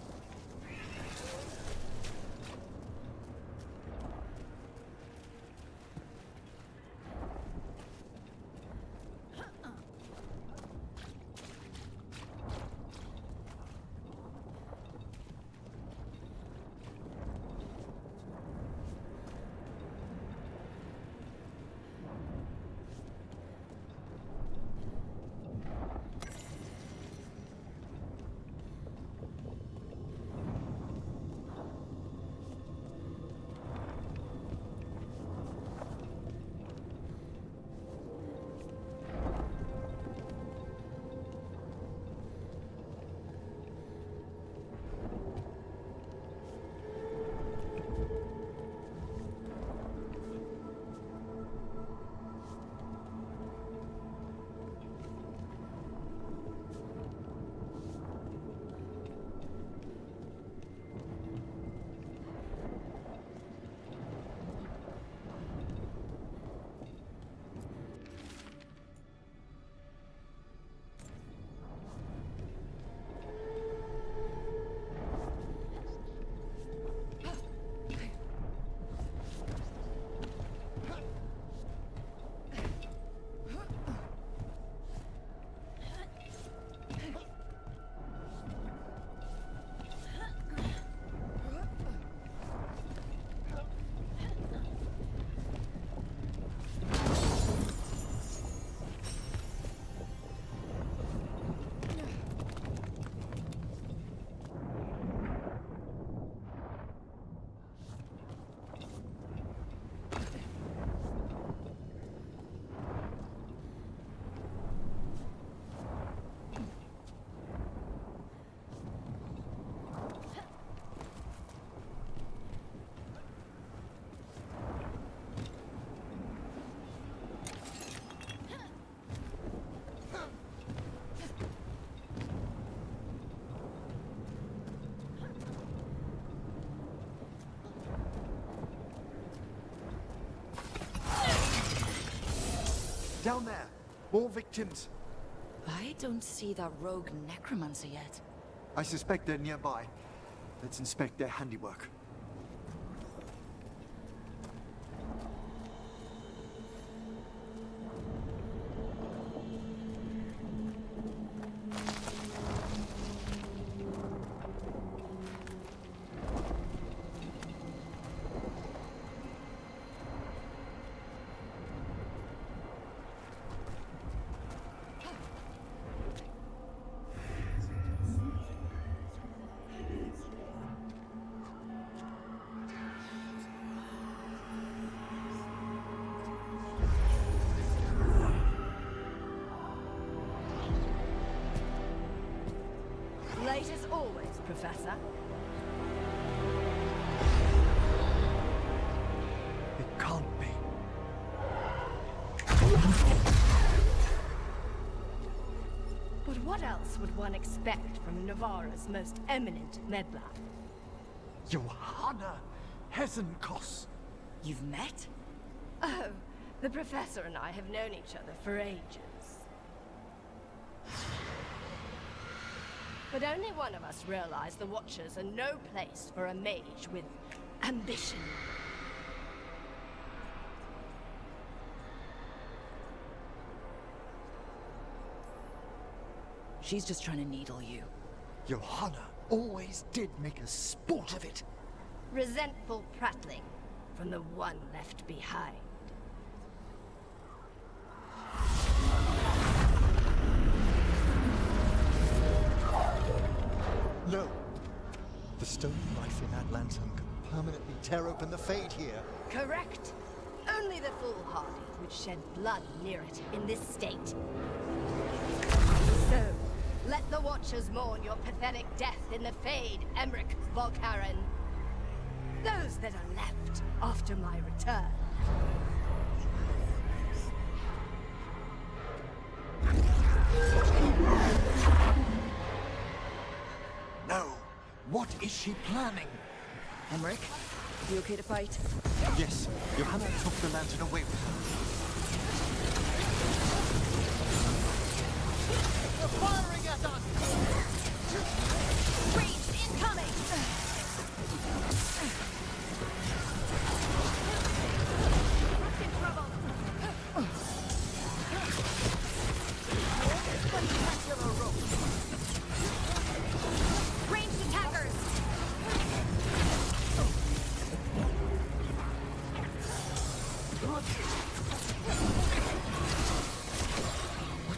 Down there! More victims! I don't see that rogue necromancer yet. I suspect they're nearby. Let's inspect their handiwork. Late as always, Professor. It can't be. But what else would one expect from Navarra's most eminent meddler? Johanna Hesenkos. You've met? Oh, the Professor and I have known each other for ages. But only one of us realized the Watchers are no place for a mage with ambition. She's just trying to needle you. Johanna always did make a sport of it. Resentful prattling from the one left behind. No. The stone knife in that lantern can permanently tear open the Fade here. Correct. Only the foolhardy would shed blood near it in this state. So, let the Watchers mourn your pathetic death in the Fade, Emmerich Volkaren. Those that are left after my return. No. What is she planning? Emmerich, you okay to fight? Yes. Johanna took the lantern away with her.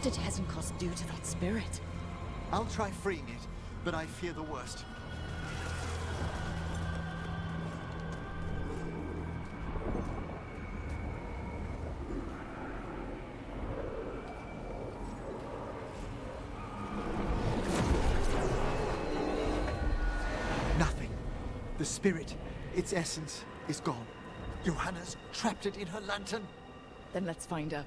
What did Hezenkos do to that spirit? I'll try freeing it, but I fear the worst. Nothing. The spirit, its essence, is gone. Johanna's trapped it in her lantern. Then let's find her.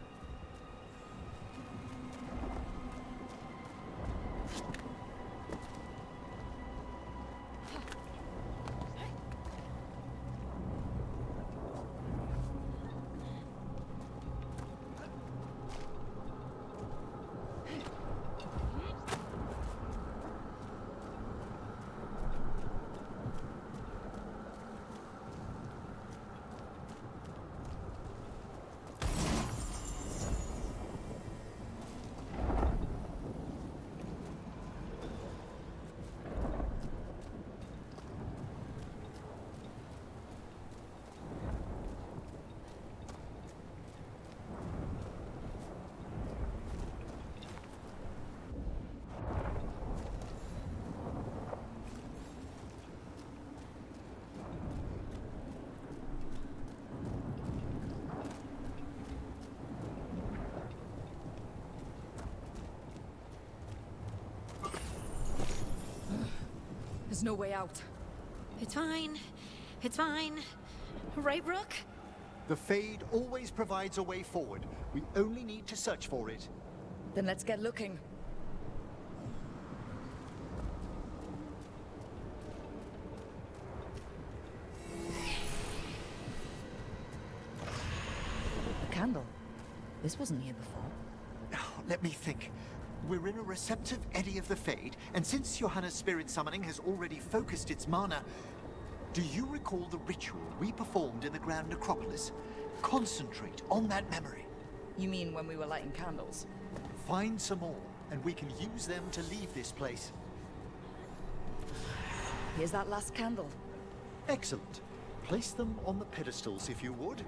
There's no way out. It's fine. It's fine. Right, Rook? The Fade always provides a way forward. We only need to search for it. Then let's get looking. A candle. This wasn't here before. Let me think. We're in a receptive eddy of the Fade, and since Johanna's spirit summoning has already focused its mana, do you recall the ritual we performed in the Grand Necropolis? Concentrate on that memory. You mean when we were lighting candles? Find some more, and we can use them to leave this place. Here's that last candle. Excellent. Place them on the pedestals, if you would.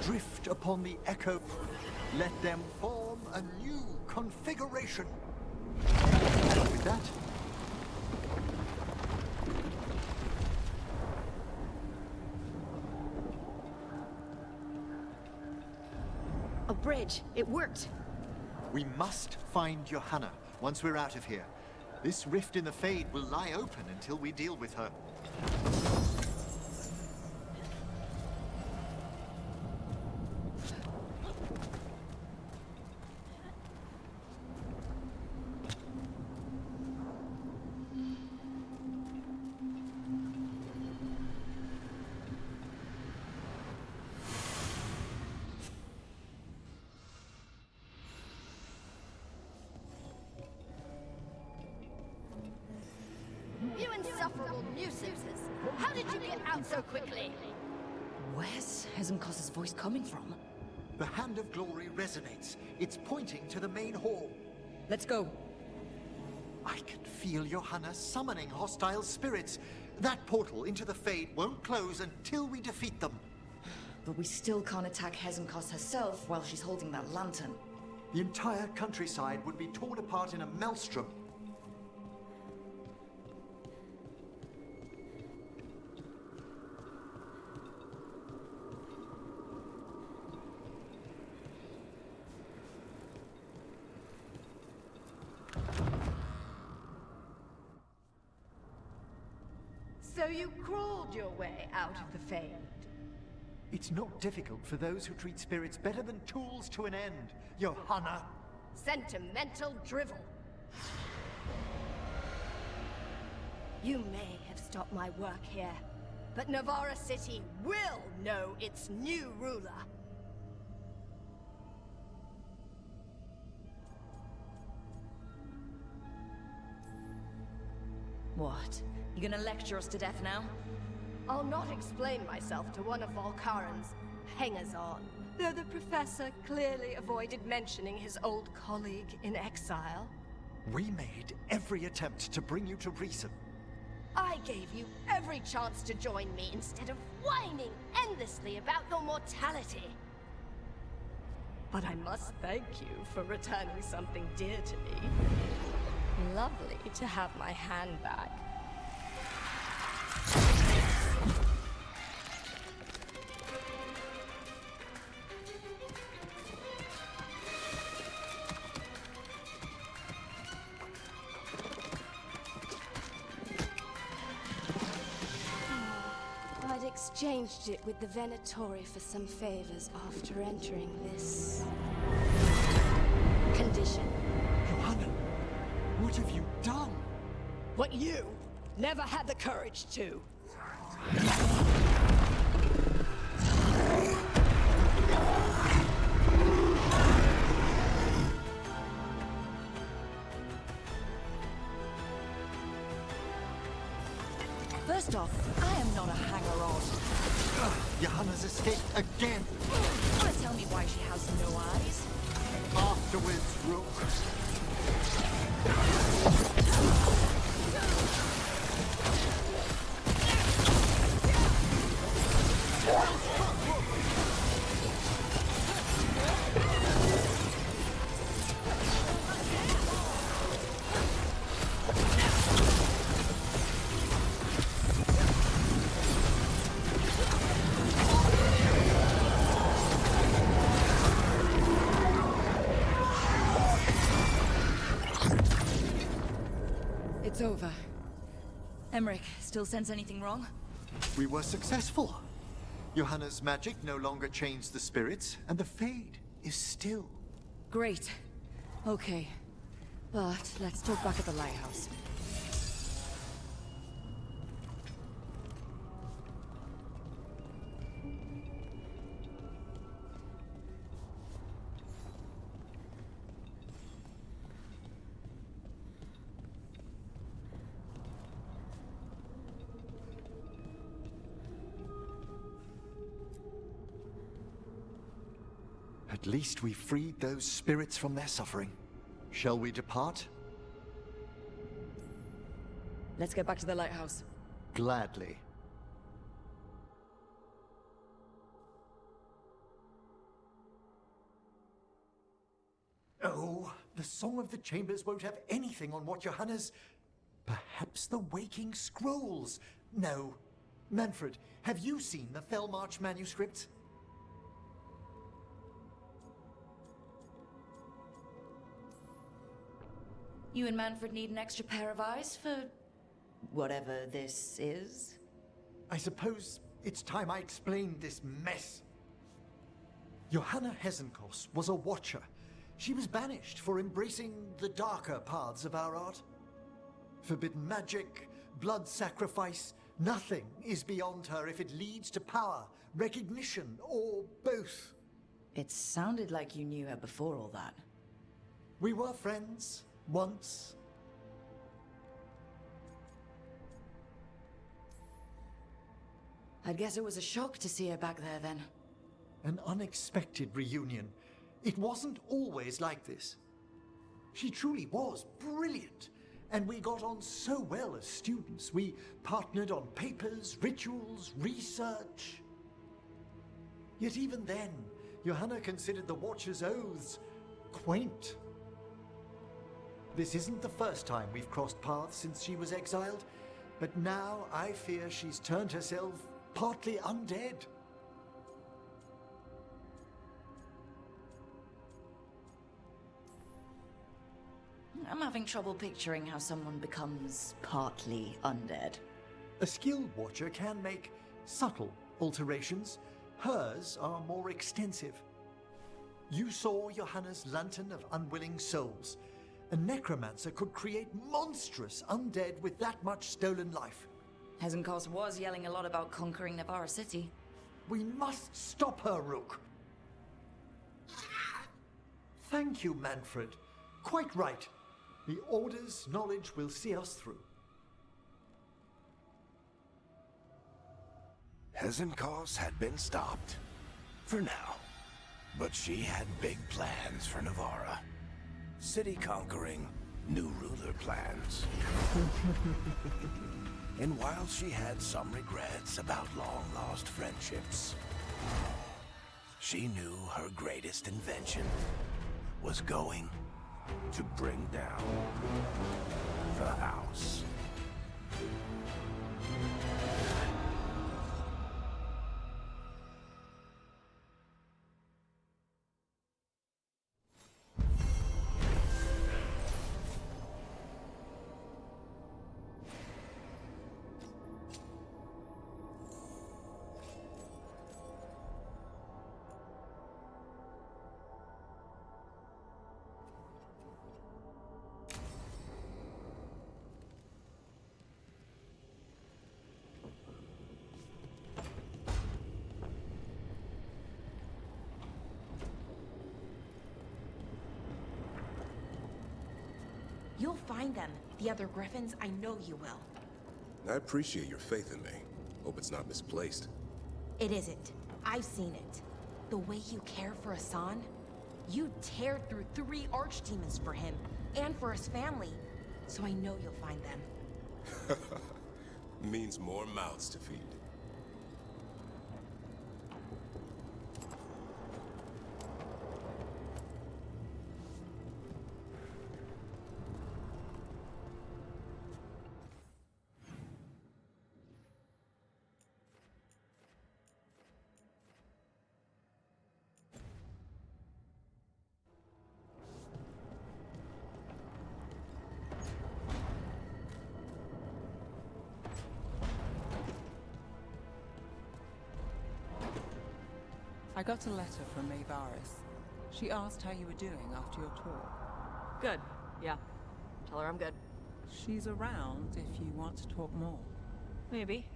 Drift upon the echo. Let them form a new configuration. And with that, A bridge. It worked. we must find Johanna once we're out of here. This rift in the Fade will lie open until we deal with her. You insufferable nuisances! How did you get out so quickly? Where's Hezenkos' voice coming from? The Hand of Glory resonates. It's pointing to the main hall. Let's go. I can feel Johanna summoning hostile spirits. That portal into the Fade won't close until we defeat them. But we still can't attack Hezenkos herself while she's holding that lantern. The entire countryside would be torn apart in a maelstrom. So you crawled your way out of the Fade? It's not difficult for those who treat spirits better than tools to an end, Johanna. Sentimental drivel. You may have stopped my work here, but Navarra City will know its new ruler. What? You gonna lecture us to death now? I'll not explain myself to one of Volkaren's hangers-on. Though the professor clearly avoided mentioning his old colleague in exile. We made every attempt to bring you to reason. I gave you every chance to join me instead of whining endlessly about your mortality. But I must thank you for returning something dear to me. Lovely to have my hand back. I'd exchanged it with the Venatori for some favors after entering this condition. Johanna, what have you done? What you never had the courage to. First off, I am not a hanger-on. Johanna's escaped again. Wanna tell me why she has no eyes? Afterwards, Rook. It's over. Emmerich, still sense anything wrong? We were successful. Johanna's magic no longer changed the spirits, and the Fade is still. Great. Okay. But let's talk back at the lighthouse. At least we freed those spirits from their suffering. Shall we depart? Let's get back to the lighthouse. Gladly. Oh, the Song of the Chambers won't have anything on what Johanna's... Perhaps the Waking Scrolls? No. Manfred, have you seen the Fellmarch manuscripts? You and Manfred need an extra pair of eyes for... whatever this is? I suppose it's time I explained this mess. Johanna Hesenkos was a watcher. She was banished for embracing the darker paths of our art. Forbidden magic, blood sacrifice, nothing is beyond her if it leads to power, recognition, or both. It sounded like you knew her before all that. We were friends. Once. I'd guess it was a shock to see her back there then. An unexpected reunion. It wasn't always like this. She truly was brilliant, and we got on so well as students. We partnered on papers, rituals, research. Yet even then, Johanna considered the Watcher's oaths quaint. This isn't the first time we've crossed paths since she was exiled, but now I fear she's turned herself partly undead. I'm having trouble picturing how someone becomes partly undead. A skilled Watcher can make subtle alterations. Hers are more extensive. You saw Johanna's Lantern of Unwilling Souls. A necromancer could create monstrous undead with that much stolen life. Hesenkos was yelling a lot about conquering Navarra City. We must stop her, Rook. Thank you, Manfred. Quite right. The Order's knowledge will see us through. Hesenkos had been stopped. For now. But she had big plans for Navarra. City conquering, new ruler plans. And while she had some regrets about long-lost friendships, she knew her greatest invention was going to bring down the house. You'll find them. The other Griffins, I know you will. I appreciate your faith in me. Hope it's not misplaced. It isn't. I've seen it. The way you care for Hassan, you teared through 3 archdemons for him, and for his family. So I know you'll find them. Means more mouths to feed. I got a letter from Veilguard. She asked how you were doing after your tour. Good. Yeah. Tell her I'm good. She's around if you want to talk more. Maybe.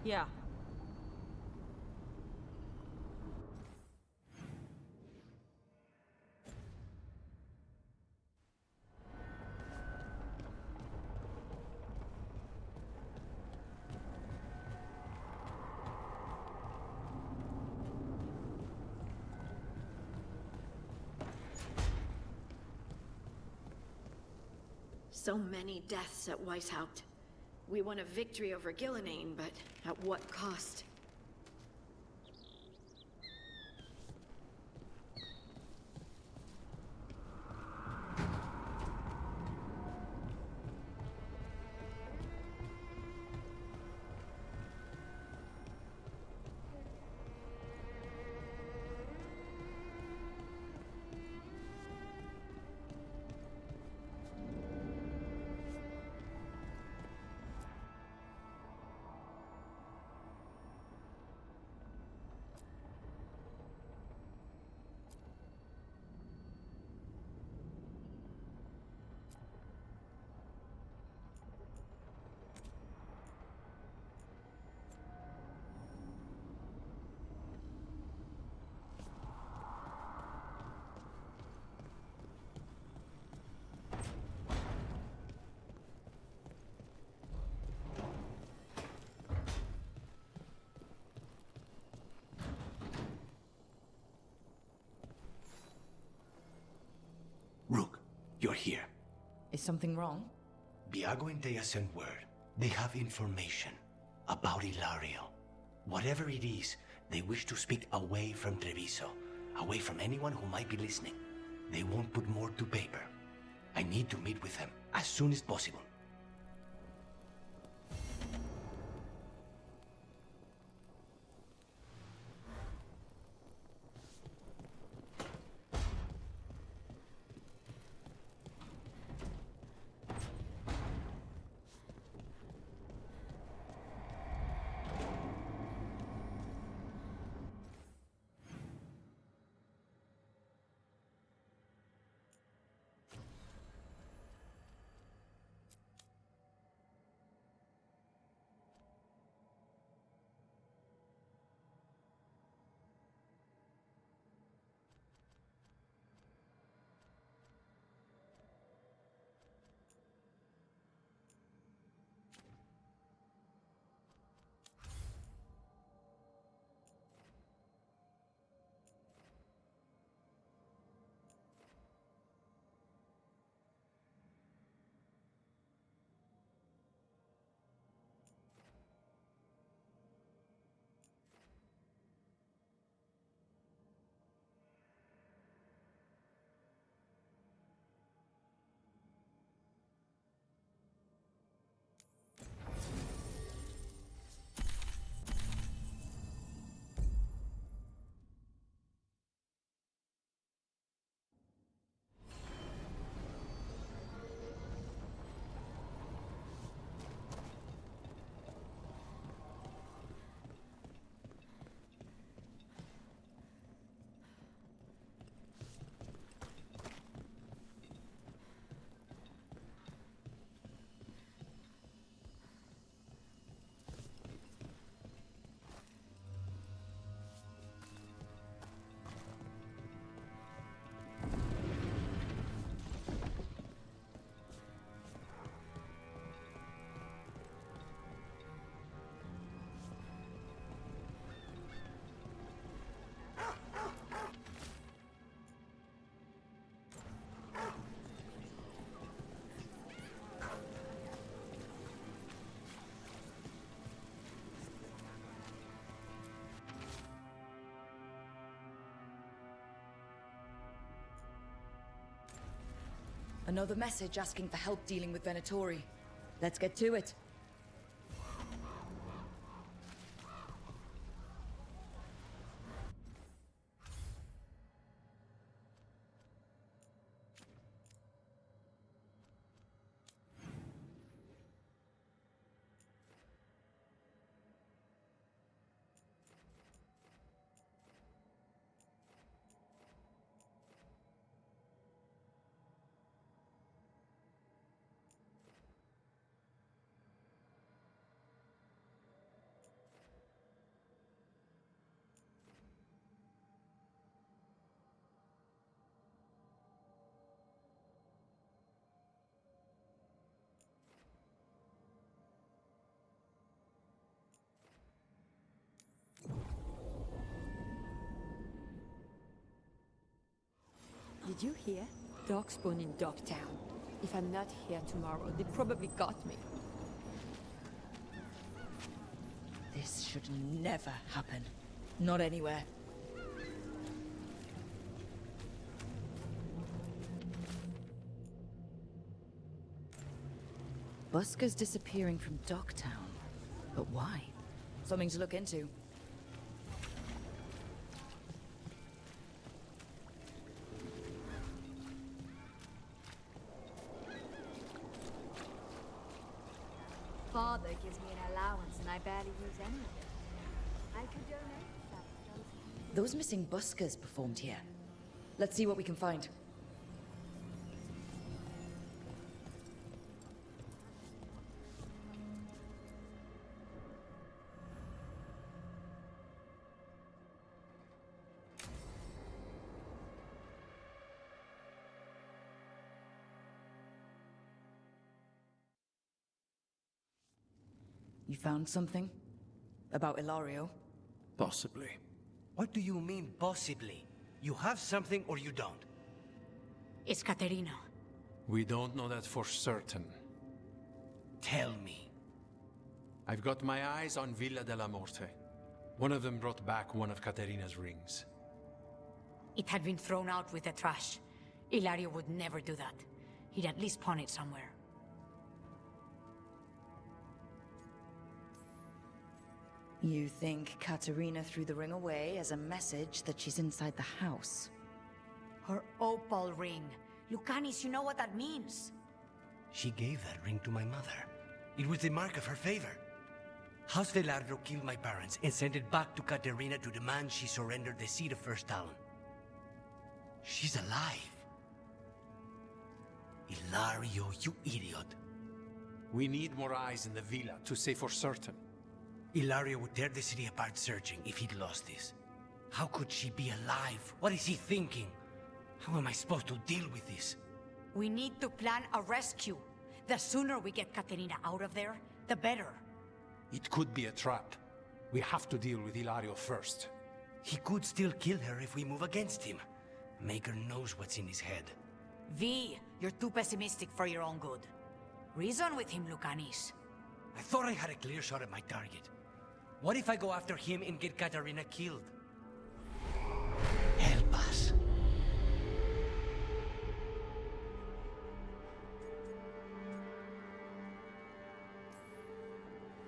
Yeah. So many deaths at Weishaupt. We won a victory over Gillinane, but at what cost? Rook, you're here. Is something wrong? Viago and Dea sent word. They have information about Ilario. Whatever it is, they wish to speak away from Treviso, away from anyone who might be listening. They won't put more to paper. I need to meet with them as soon as possible. Another message asking for help dealing with Venatori. Let's get to it. Did you hear? Darkspawn in Dogtown. If I'm not here tomorrow, they probably got me. This should never happen. Not anywhere. Busker's disappearing from Dogtown. But why? Something to look into. Father gives me an allowance and I barely use any of it. I could donate that. Those missing buskers performed here. Let's see what we can find. You found something? About Ilario? Possibly. What do you mean, possibly? You have something or you don't? It's Caterina. We don't know that for certain. Tell me. I've got my eyes on Villa della Morte. One of them brought back one of Caterina's rings. It had been thrown out with the trash. Ilario would never do that. He'd at least pawn it somewhere. You think Caterina threw the ring away as a message that she's inside the house? Her opal ring. Lucanis, you know what that means. She gave that ring to my mother. It was the mark of her favor. House Veilguard killed my parents and sent it back to Caterina to demand she surrender the seat of First Talon. She's alive. Ilario, you idiot. We need more eyes in the villa to say for certain. Ilario would tear the city apart searching if he'd lost this. How could she be alive? What is he thinking? How am I supposed to deal with this? We need to plan a rescue. The sooner we get Caterina out of there, the better. It could be a trap. We have to deal with Ilario first. He could still kill her if we move against him. Maker knows what's in his head. V, you're too pessimistic for your own good. Reason with him, Lucanis. I thought I had a clear shot at my target. What if I go after him and get Caterina killed? Help us.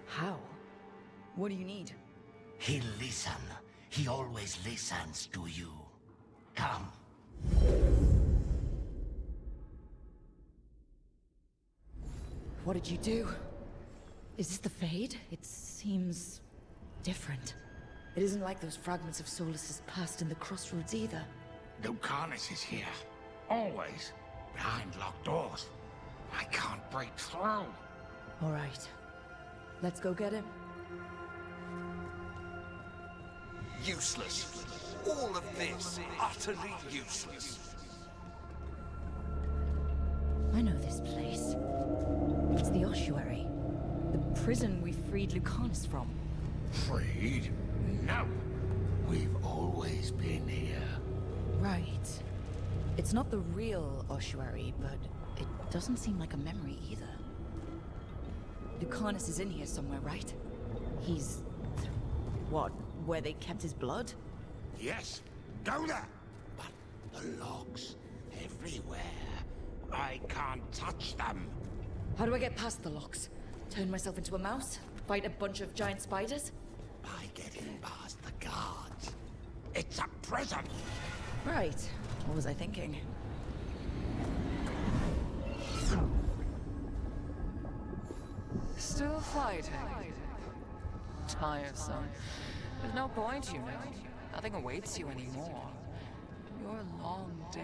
How? What do you need? He'll listen. He always listens to you. Come. What did you do? Is this the Fade? It seems different. It isn't like those fragments of Solus's past in the Crossroads either. Lucanis is here. Always. Behind locked doors. I can't break through. All right. Let's go get him. Useless. All of this, utterly useless. I know this place. It's the ossuary. The prison we freed Lucanis from. Freed? No. We've always been here. Right. It's not the real ossuary, but it doesn't seem like a memory either. Lucanis is in here somewhere, right? He's... what, where they kept his blood? Yes, go there. But the logs everywhere. I can't touch them. How do I get past the locks? Turn myself into a mouse? Fight a bunch of giant spiders? By getting past the guards. It's a prison! Right. What was I thinking? Still fighting. Tiresome. There's no point, you know. Nothing awaits you anymore. You're long dead.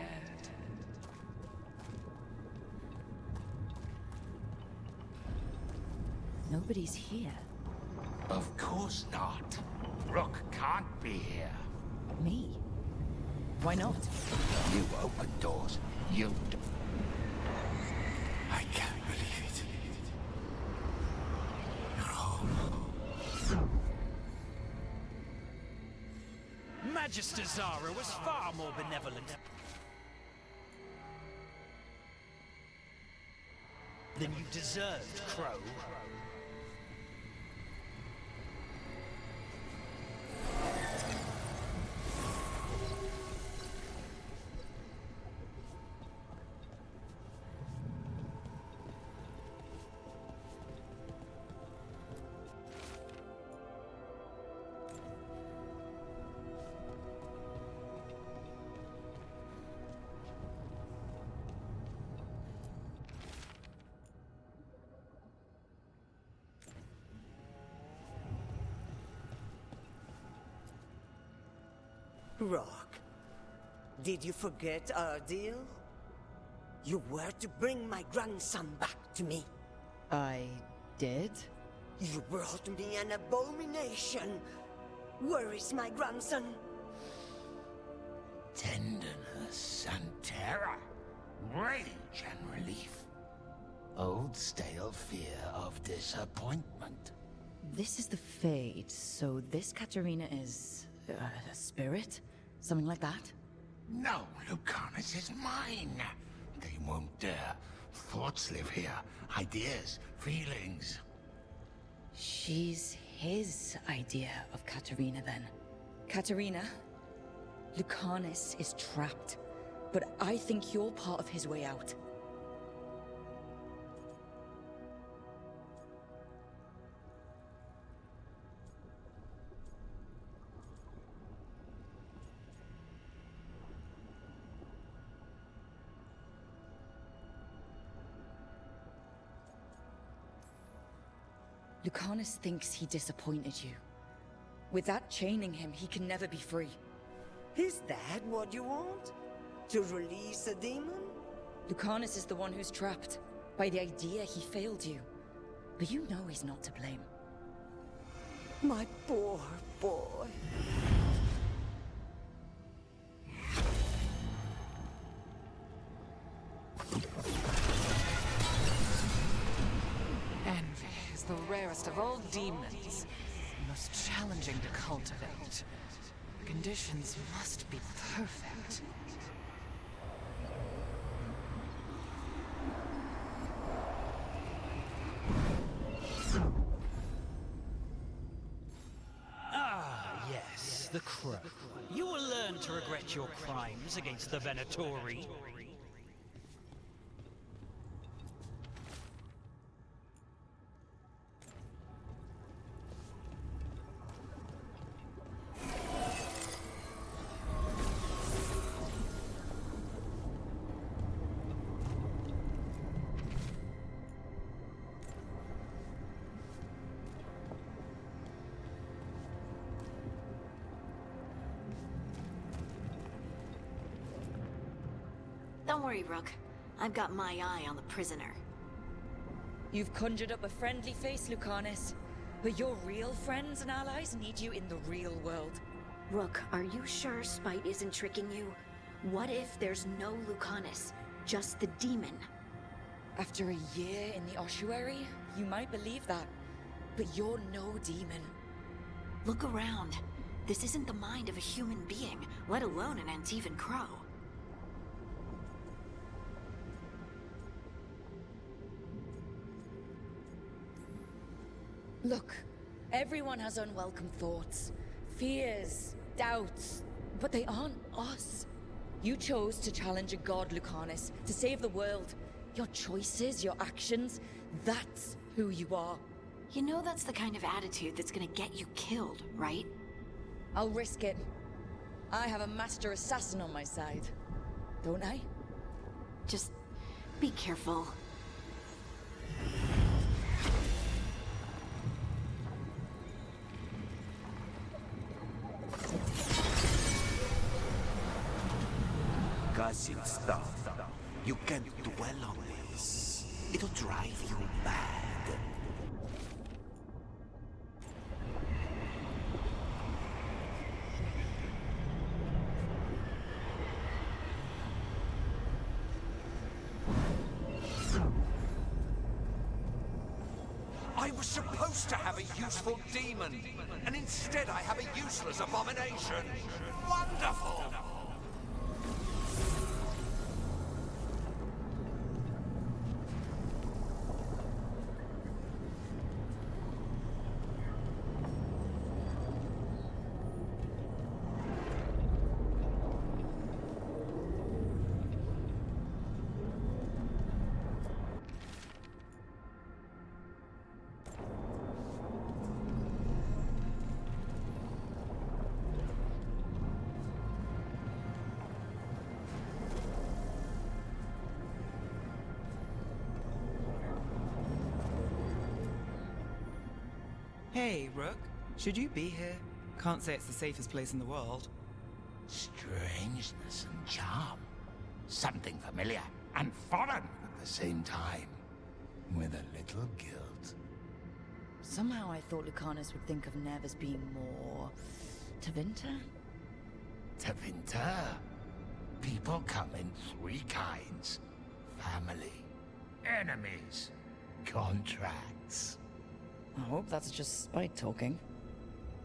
Nobody's here. Of course not. Rook can't be here. Me? Why not? You open doors. I can't believe it. Magister Zara was far more benevolent than you deserved, Crow. Rock, did you forget our deal? You were to bring my grandson back to me. I did? You brought me an abomination. Where is my grandson? Tenderness and terror. Rage and relief. Old stale fear of disappointment. This is the Fade, so this Katarina is... a spirit? Something like that? No, Lucanus is mine. They won't dare. Thoughts live here. Ideas, feelings. She's his idea of Katarina, then. Katarina, Lucanus is trapped, but I think you're part of his way out. Lucanus thinks he disappointed you. With that chaining him, he can never be free. Is that what you want? To release a demon? Lucanus is the one who's trapped, by the idea he failed you. But you know he's not to blame. My poor boy. Envy is the rarest of all demons, the most challenging to cultivate. The conditions must be perfect. Ah, yes, the Crow. You will learn to regret your crimes against the Venatori. Don't worry, Rook. I've got my eye on the prisoner. You've conjured up a friendly face, Lucanus. But your real friends and allies need you in the real world. Rook, are you sure Spite isn't tricking you? What if there's no Lucanus, just the demon? After a year in the ossuary, you might believe that. But you're no demon. Look around. This isn't the mind of a human being, let alone an Antivan Crow. Look, everyone has unwelcome thoughts, fears, doubts, but they aren't us. You chose to challenge a god, Lucanus, to save the world. Your choices, your actions, that's who you are. You know that's the kind of attitude that's gonna get you killed, right? I'll risk it. I have a master assassin on my side. Don't I? Just be careful. Cousin stuff. You can't dwell on this. It'll drive you mad. I was supposed to have a useful demon, and instead I have a useless abomination. Wonderful! Hey, Rook. Should you be here? Can't say it's the safest place in the world. Strangeness and charm. Something familiar and foreign at the same time. With a little guilt. Somehow I thought Lucanus would think of Nev as being more... Tevinter? Tevinter. People come in three kinds. Family. Enemies. Contracts. I hope that's just spite talking.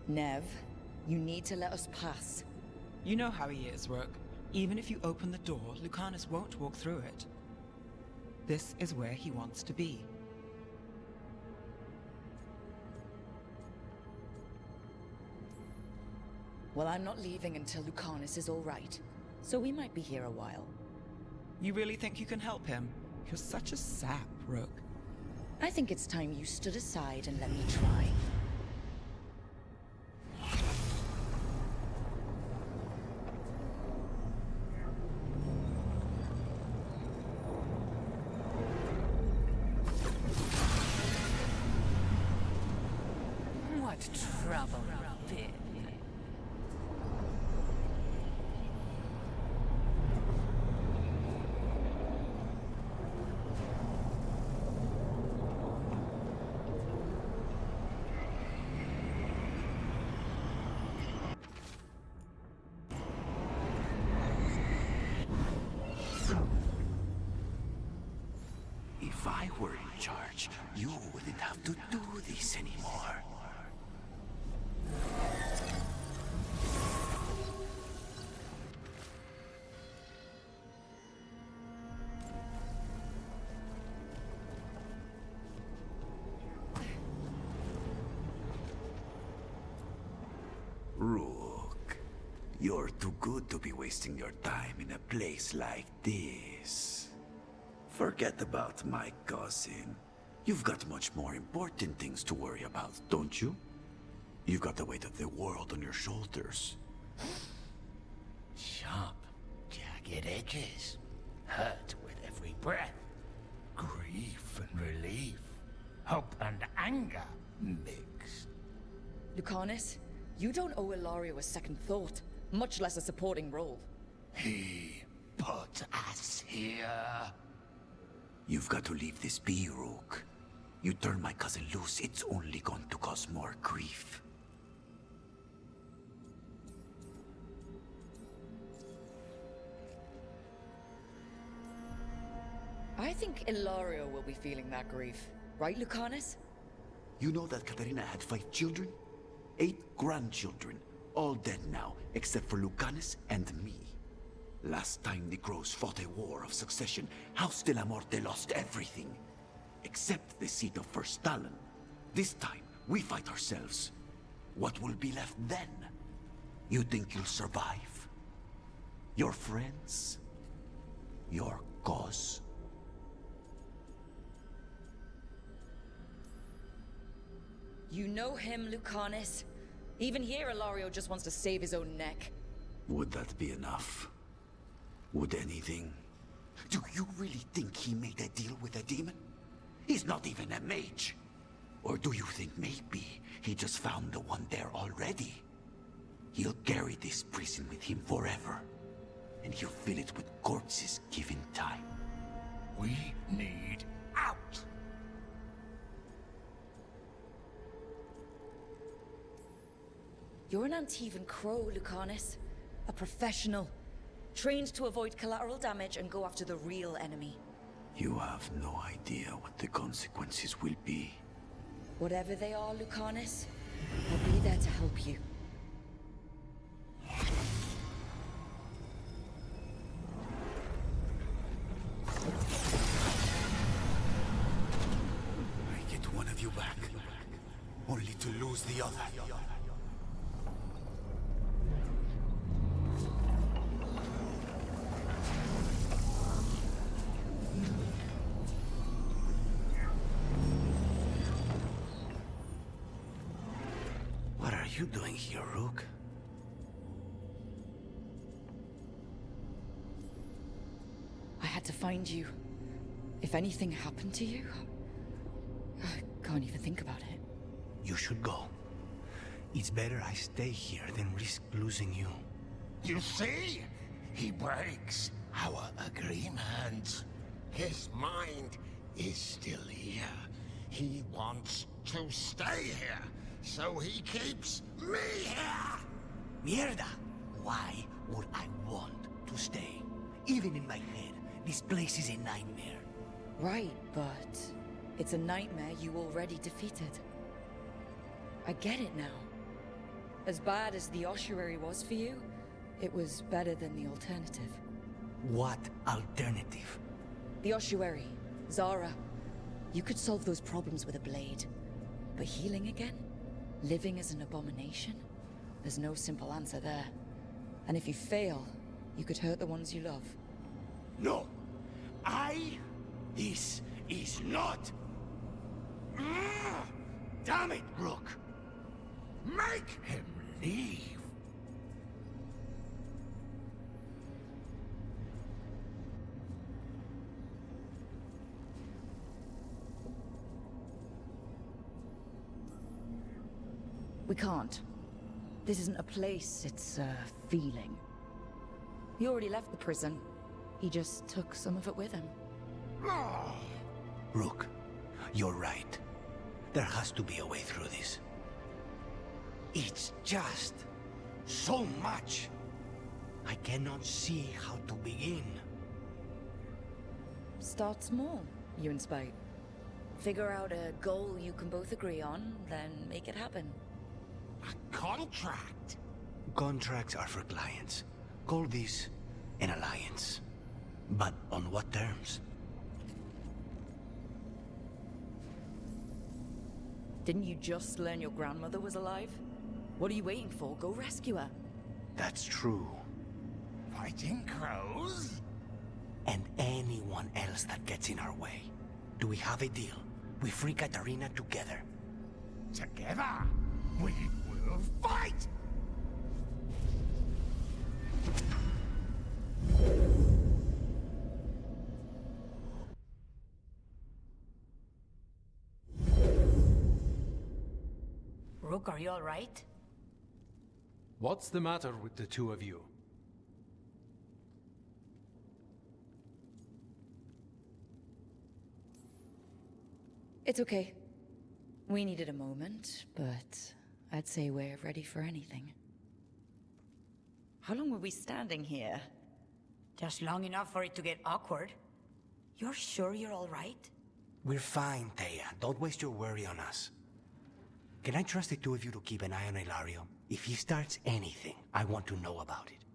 Nev, you need to let us pass. You know how he is, Rook. Even if you open the door, Lucanus won't walk through it. This is where he wants to be. Well, I'm not leaving until Lucanus is all right. So we might be here a while. You really think you can help him? You're such a sap, Rook. I think it's time you stood aside and let me try. What trouble been? If I were in charge, you wouldn't have to do this anymore. Rook, you're too good to be wasting your time in a place like this. Forget about my cousin. You've got much more important things to worry about, don't you? You've got the weight of the world on your shoulders. Sharp, jagged edges. Hurt with every breath. Grief and relief. Hope and anger mixed. Lucanus, you don't owe Ilario a second thought, much less a supporting role. He put us here. You've got to leave this be, Rook. You turn my cousin loose, it's only going to cause more grief. I think Ilario will be feeling that grief. Right, Lucanus? You know that Katarina had 5 children? 8 grandchildren. All dead now, except for Lucanus and me. Last time the Crows fought a war of succession, House de la Morte lost everything. Except the seat of First Talon. This time, we fight ourselves. What will be left then? You think you'll survive? Your friends? Your cause? You know him, Lucanus. Even here, Ilario just wants to save his own neck. Would that be enough? Would anything? Do you really think he made a deal with a demon? He's not even a mage. Or do you think maybe he just found the one there already? He'll carry this prison with him forever. And he'll fill it with corpses given time. We need out! You're an Antivan crow, Lucanus. A professional. Trained to avoid collateral damage and go after the real enemy. You have no idea what the consequences will be. Whatever they are, Lucanus, I'll be there to help you. I get one of you back, only to lose the other. What are you doing here, Rook? I had to find you. If anything happened to you, I can't even think about it. You should go. It's better I stay here than risk losing you. You see? He breaks our agreement. His mind is still here. He wants to stay here, so he keeps me here! Mierda! Why would I want to stay? Even in my head, this place is a nightmare. Right, but it's a nightmare you already defeated. I get it now. As bad as the ossuary was for you, it was better than the alternative. What alternative? The ossuary, Zara. You could solve those problems with a blade. But healing again? Living as an abomination? There's no simple answer there. And if you fail, you could hurt the ones you love. No! This is not... Damn it, Rook! Make him leave! We can't. This isn't a place, it's a feeling. He already left the prison. He just took some of it with him. Rook, you're right. There has to be a way through this. It's just so much. I cannot see how to begin. Start small, you and Spite. Figure out a goal you can both agree on, then make it happen. A contract? Contracts are for clients. Call this an alliance. But on what terms? Didn't you just learn your grandmother was alive? What are you waiting for? Go rescue her. That's true. Fighting crows? And anyone else that gets in our way. Do we have a deal? We free Katarina together. Together? We will fight! Rook, are you all right? What's the matter with the two of you? It's okay. We needed a moment, but I'd say we're ready for anything. How long were we standing here? Just long enough for it to get awkward. You're sure you're all right? We're fine, Thea. Don't waste your worry on us. Can I trust the two of you to keep an eye on Ilario? If he starts anything, I want to know about it.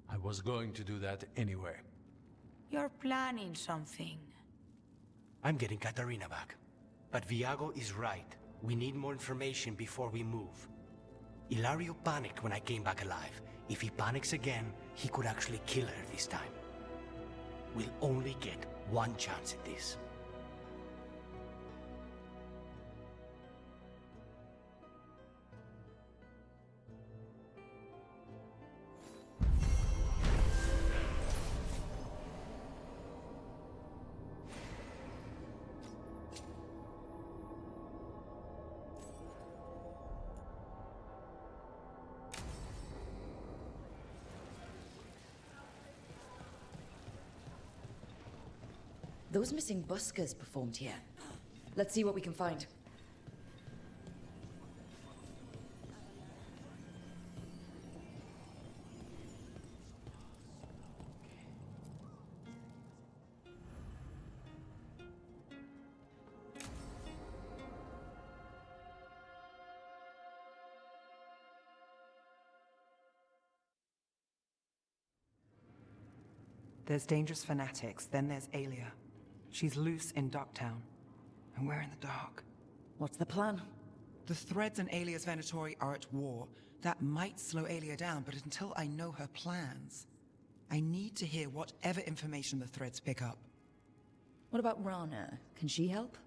I was going to do that anyway. You're planning something. I'm getting Katarina back. But Viago is right. We need more information before we move. Ilario panicked when I came back alive. If he panics again, he could actually kill her this time. We'll only get one chance at this. Those missing buskers performed here. Let's see what we can find. There's dangerous fanatics, then there's Aelia. She's loose in Docktown, and we're in the dark. What's the plan? The Threads and Aelia's Venatori are at war. That might slow Aelia down, but until I know her plans, I need to hear whatever information the Threads pick up. What about Rana? Can she help?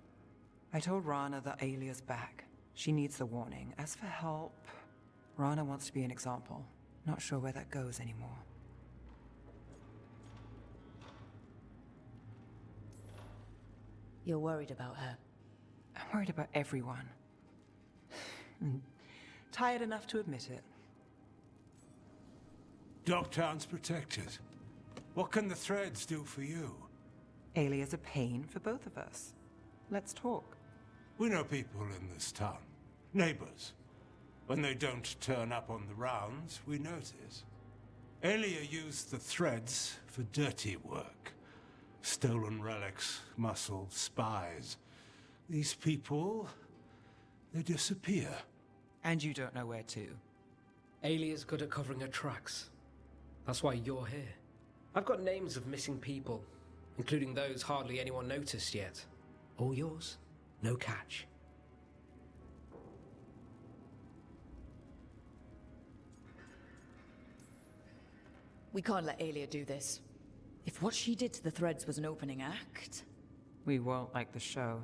I told Rana that Aelia's back. She needs the warning. As for help, Rana wants to be an example. Not sure where that goes anymore. You're worried about her. I'm worried about everyone. Tired enough to admit it. Docktown's protected. What can the Threads do for you? Aelia's a pain for both of us. Let's talk. We know people in this town. Neighbors. When they don't turn up on the rounds, we notice. Aelia used the Threads for dirty work. Stolen relics, muscle, spies. These people, they disappear. And you don't know where to. Aelia's good at covering her tracks. That's why you're here. I've got names of missing people, including those hardly anyone noticed yet. All yours, no catch. We can't let Aelia do this. If what she did to the Threads was an opening act... We won't like the show.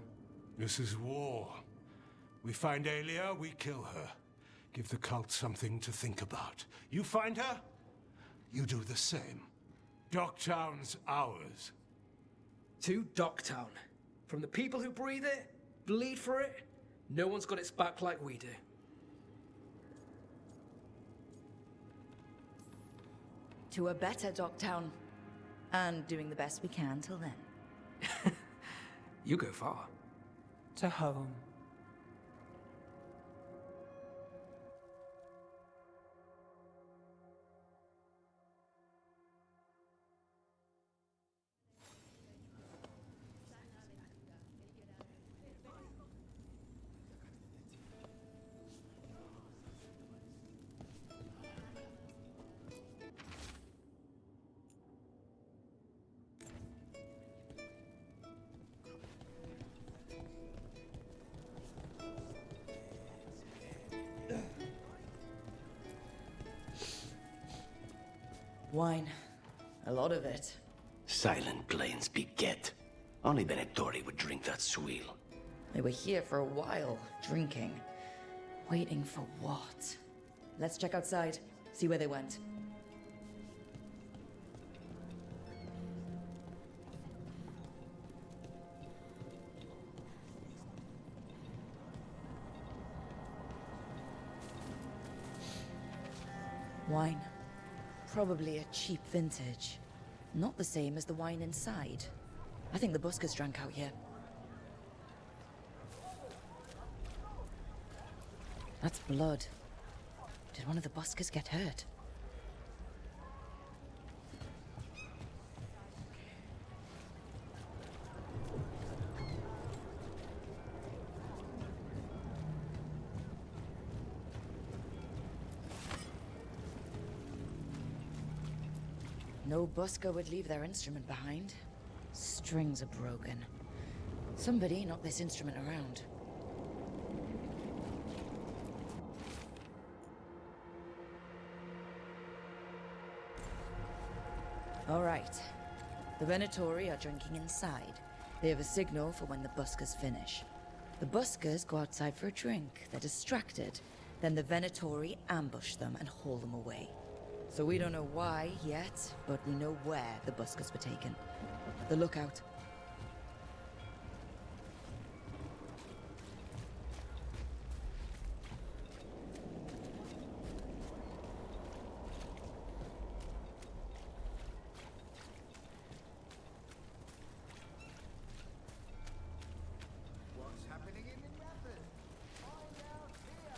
This is war. We find Aelia, we kill her. Give the cult something to think about. You find her, you do the same. Docktown's ours. To Docktown. From the people who breathe it, bleed for it, no one's got its back like we do. To a better Docktown. And doing the best we can till then. You go far. To home. Wine. A lot of it. Silent plains beget. Only Venatori would drink that swill. They were here for a while, drinking. Waiting for what? Let's check outside, see where they went. Wine. Probably a cheap vintage. Not the same as the wine inside. I think the buskers drank out here. That's blood. Did one of the buskers get hurt? No busker would leave their instrument behind. Strings are broken. Somebody knocked this instrument around. All right. The Venatori are drinking inside. They have a signal for when the buskers finish. The buskers go outside for a drink. They're distracted. Then the Venatori ambush them and haul them away. So we don't know why yet, but we know where the buskers were taken. The lookout. What's happening in the rapids? Find out here!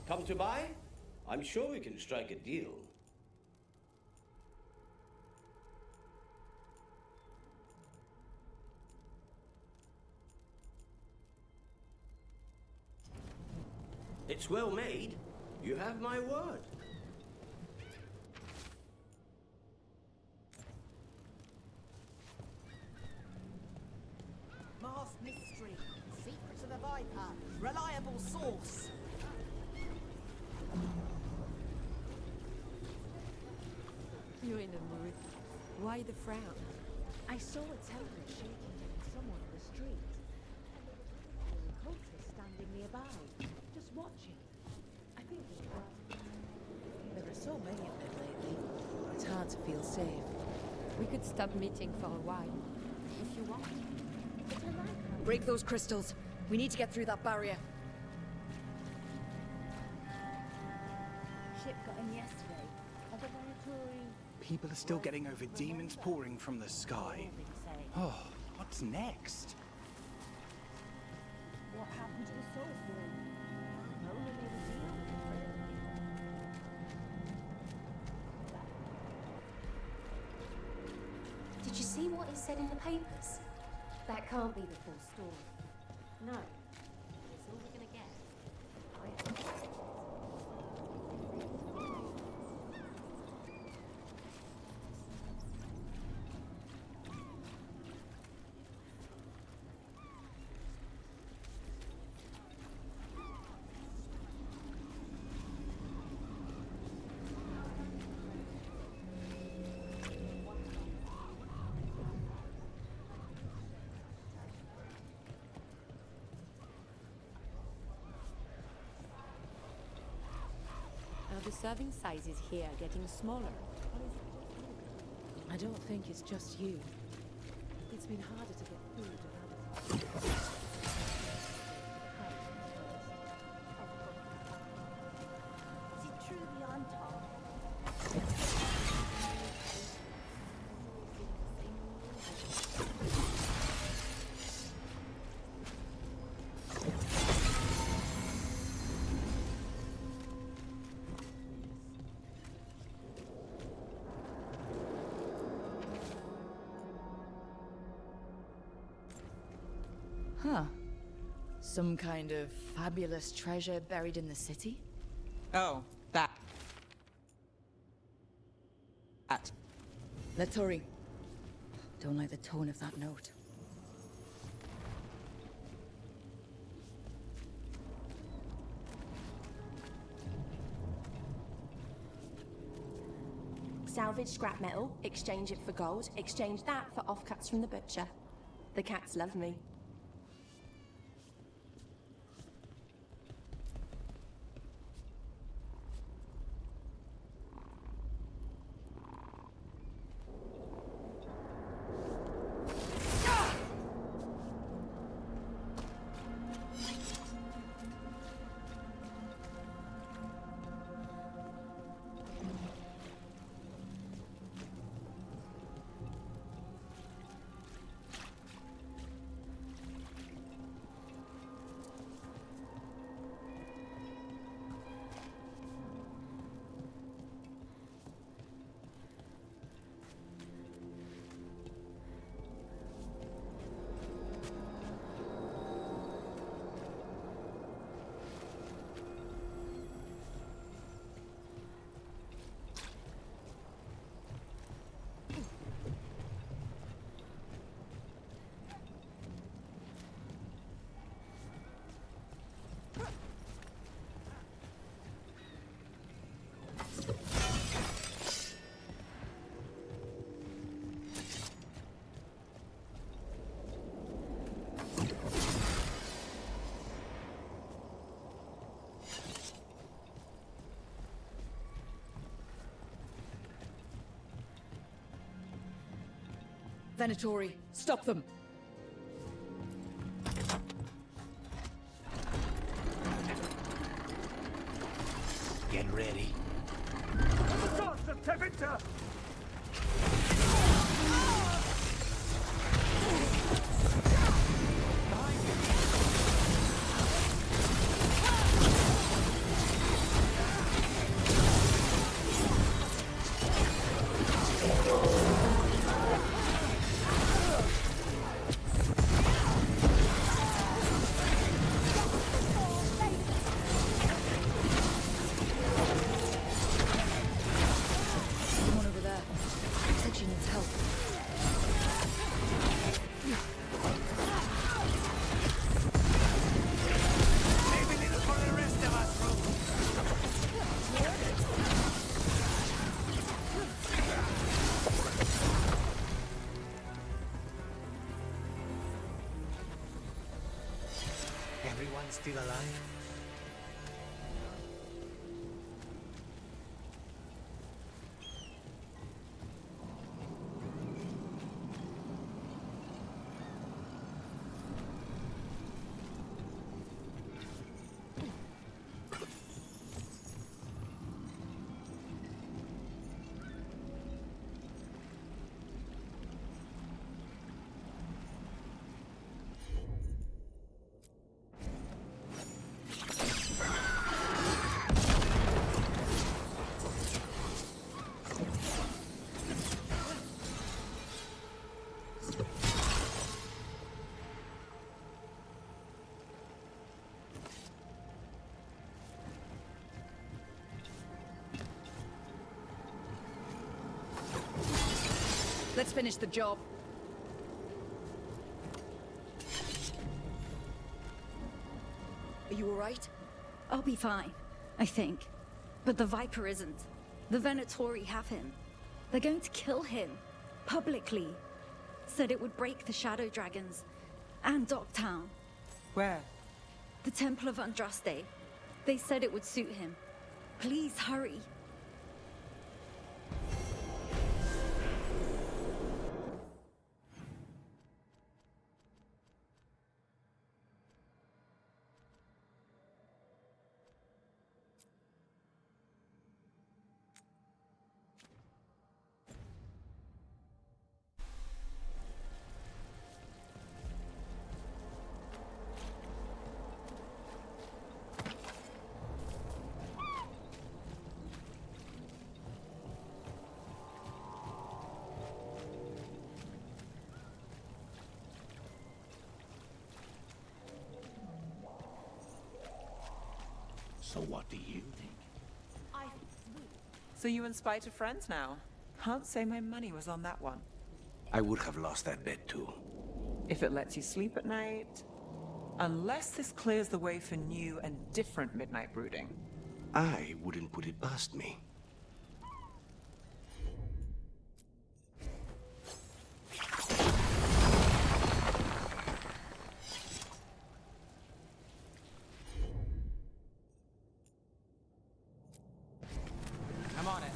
Come to buy? I'm sure we can strike a deal. It's well made. You have my word. Masked mystery. Secrets of the Viper. Reliable source. You're in a mood. Why the frown? I saw a temper shaking down someone on the street. And there was a cultist standing nearby, just watching. I think it was. There are so many of them lately. It's hard to feel safe. We could stop meeting for a while, if you want. But I like how Break those crystals. We need to get through that barrier. Ship got in yesterday. Are the Venatori... People are still getting over demons pouring from the sky. Oh, what's next? What happened to the soul room? No one made a deal. Did you see what it said in the papers? That can't be the full story. No. It's all we're gonna get. Are the serving sizes here getting smaller? Or is it just you? I don't think it's just you. It's been harder to get food and other Is it true the Antar? Huh. Some kind of fabulous treasure buried in the city? Oh, that. Let's hurry. Don't like the tone of that note. Salvage scrap metal, exchange it for gold, exchange that for offcuts from the butcher. The cats love me. Venatori, stop them! Get ready. Someone over there. Said she needs help. Everyone still alive? Let's finish the job. Are you alright? I'll be fine, I think. But the Viper isn't. The Venatori have him. They're going to kill him. Publicly. Said it would break the Shadow Dragons. And Docktown. Where? The Temple of Andraste. They said it would suit him. Please hurry. So what do you think? So you and Spite are friends now? Can't say my money was on that one. I would have lost that bet too. If it lets you sleep at night. Unless this clears the way for new and different midnight brooding. I wouldn't put it past me. I'm on it.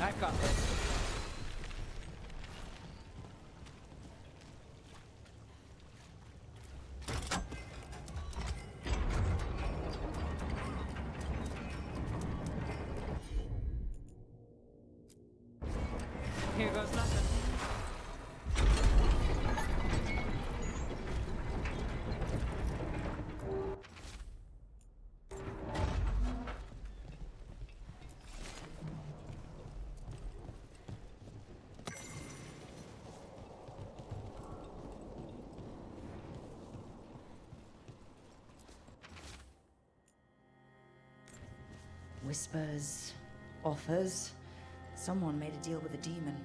I've got this. Here goes nothing. Whispers, offers. Someone made a deal with a demon.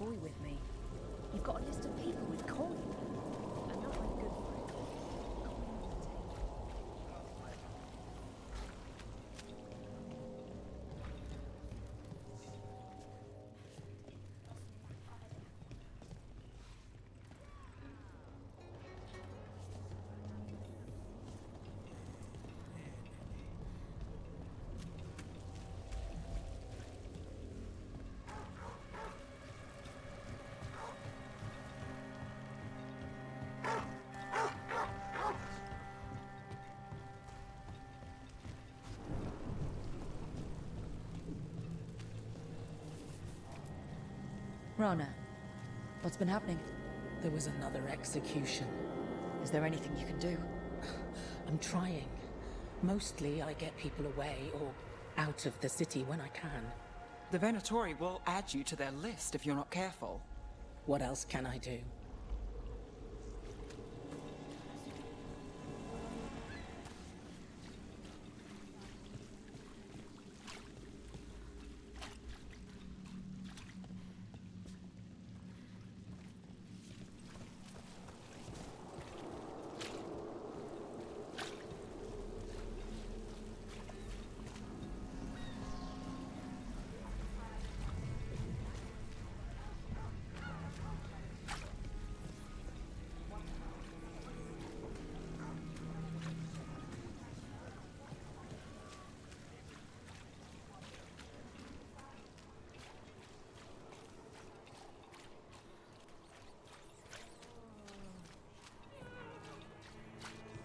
toy with me. You've got a list of people with coin. I'm not very good for it. Rana, what's been happening? There was another execution. Is there anything you can do? I'm trying. Mostly I get people away or out of the city when I can. The Venatori will add you to their list if you're not careful. What else can I do?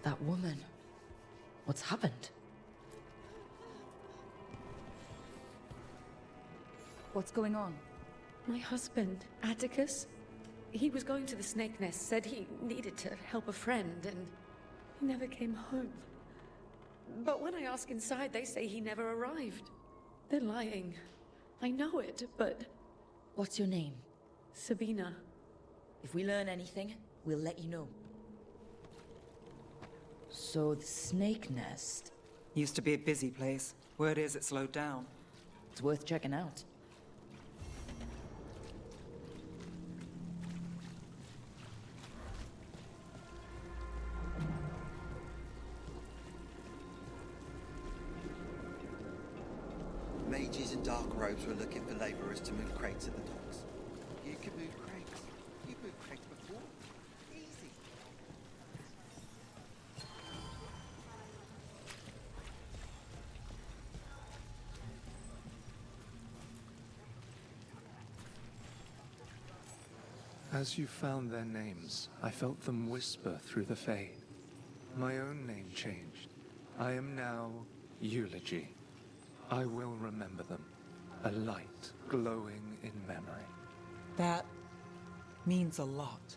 That woman. What's happened? What's going on? My husband, Atticus, he was going to the Snake Nest, said he needed to help a friend, and he never came home. But when I ask inside, they say he never arrived. They're lying. I know it, but... What's your name? Sabina. If we learn anything, we'll let you know. So the Snake Nest... Used to be a busy place. Word is it slowed down. It's worth checking out. Mages in dark robes were looking for laborers to move crates at the docks. You could move crates. You've moved crates before. Easy. As you found their names, I felt them whisper through the fade. My own name changed. I am now Eulogy. I will remember them. A light glowing in memory. That means a lot.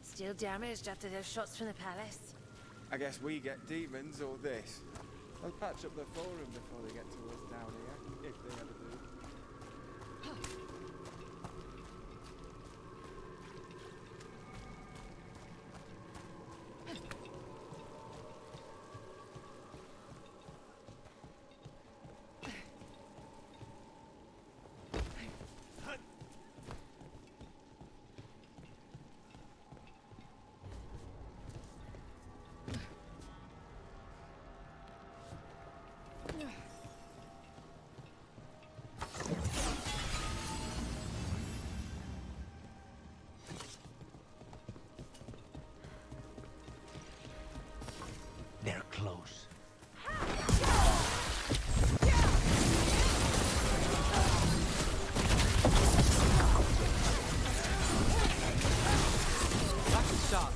Still damaged after those shots from the palace? I guess we get demons or this. They'll patch up the forum before they get to us down here, if they ever do. They're close. That's a shot.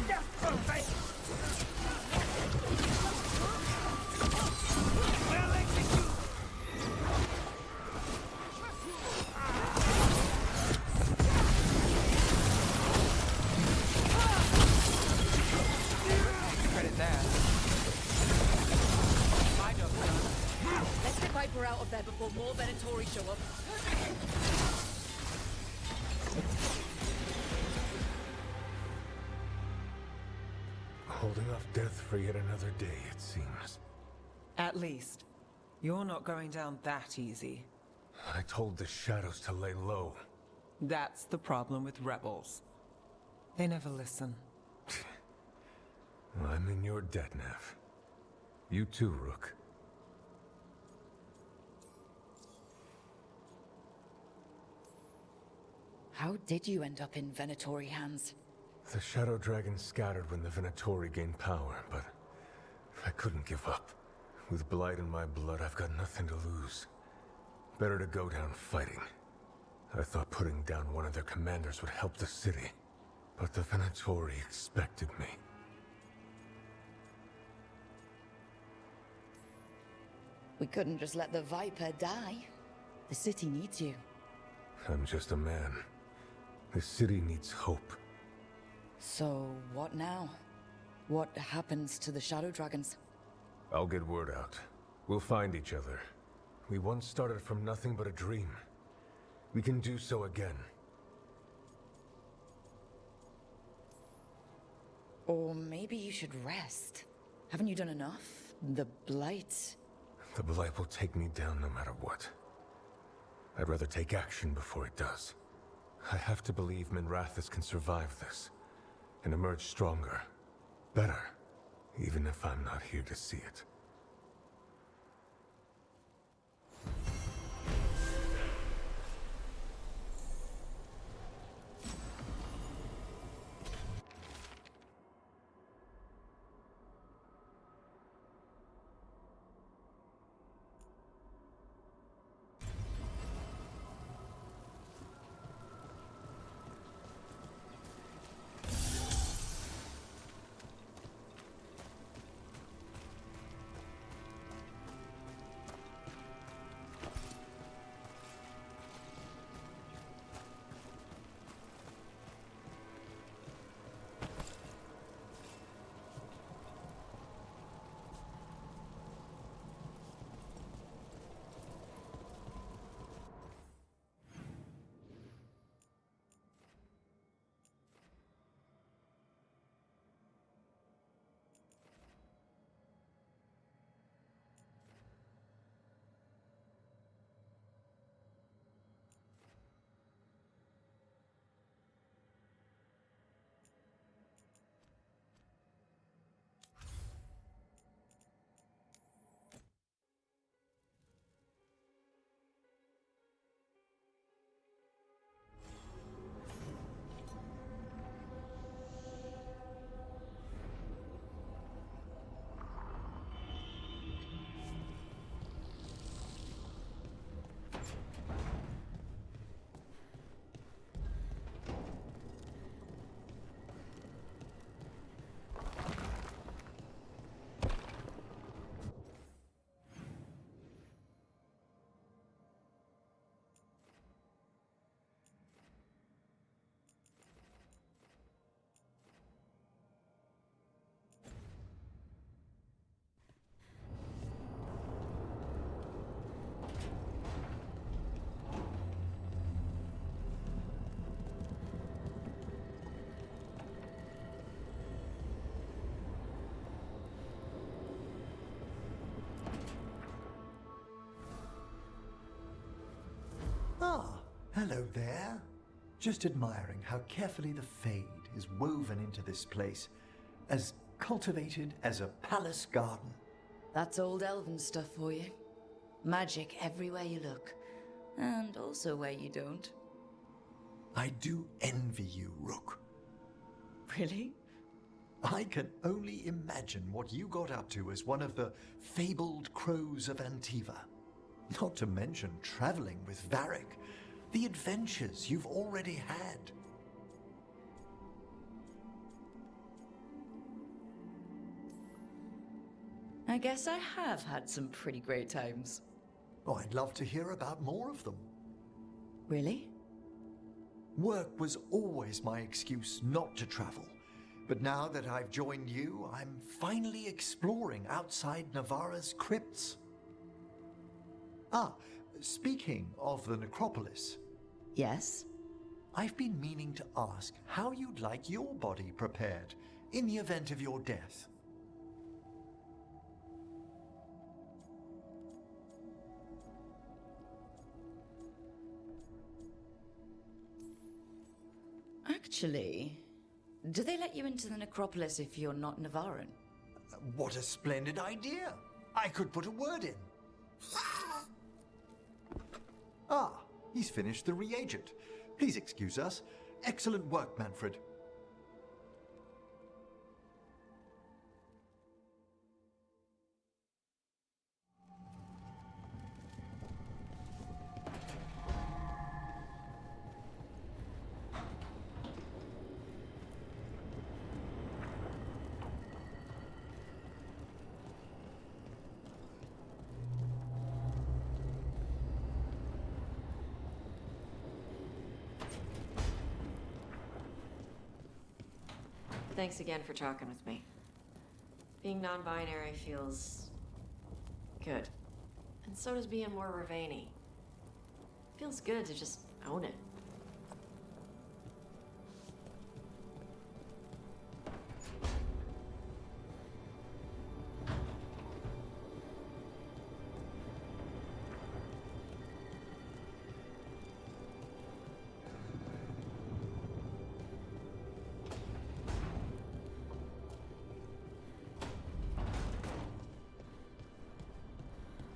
Death from her out of there before more Venatori show up. Holding off death for yet another day, it seems. At least, you're not going down that easy. I told the shadows to lay low. That's the problem with rebels. They never listen. I'm in your debt, Nev. You too, Rook. How did you end up in Venatori hands? The Shadow Dragon scattered when the Venatori gained power, but I couldn't give up. With Blight in my blood, I've got nothing to lose. Better to go down fighting. I thought putting down one of their commanders would help the city, but the Venatori expected me. We couldn't just let the Viper die. The city needs you. I'm just a man. The city needs hope. So, what now? What happens to the Shadow Dragons? I'll get word out. We'll find each other. We once started from nothing but a dream. We can do so again. Or maybe you should rest. Haven't you done enough? The Blight... The Blight will take me down no matter what. I'd rather take action before it does. I have to believe Minrathis can survive this, and emerge stronger. Better, even if I'm not here to see it. Ah, hello there. Just admiring how carefully the Fade is woven into this place, as cultivated as a palace garden. That's old elven stuff for you. Magic everywhere you look, and also where you don't. I do envy you, Rook. Really? I can only imagine what you got up to as one of the fabled crows of Antiva. Not to mention traveling with Varric, the adventures you've already had. I guess I have had some pretty great times. Oh, I'd love to hear about more of them. Really? Work was always my excuse not to travel. But now that I've joined you, I'm finally exploring outside Navarra's crypts. Ah, speaking of the necropolis. Yes? I've been meaning to ask how you'd like your body prepared in the event of your death. Actually, do they let you into the necropolis if you're not Navaran? What a splendid idea! I could put a word in. Ah, he's finished the reagent. Please excuse us. Excellent work, Manfred. Thanks again for talking with me. Being non-binary feels good. And so does being more Ravani. Feels good to just own it.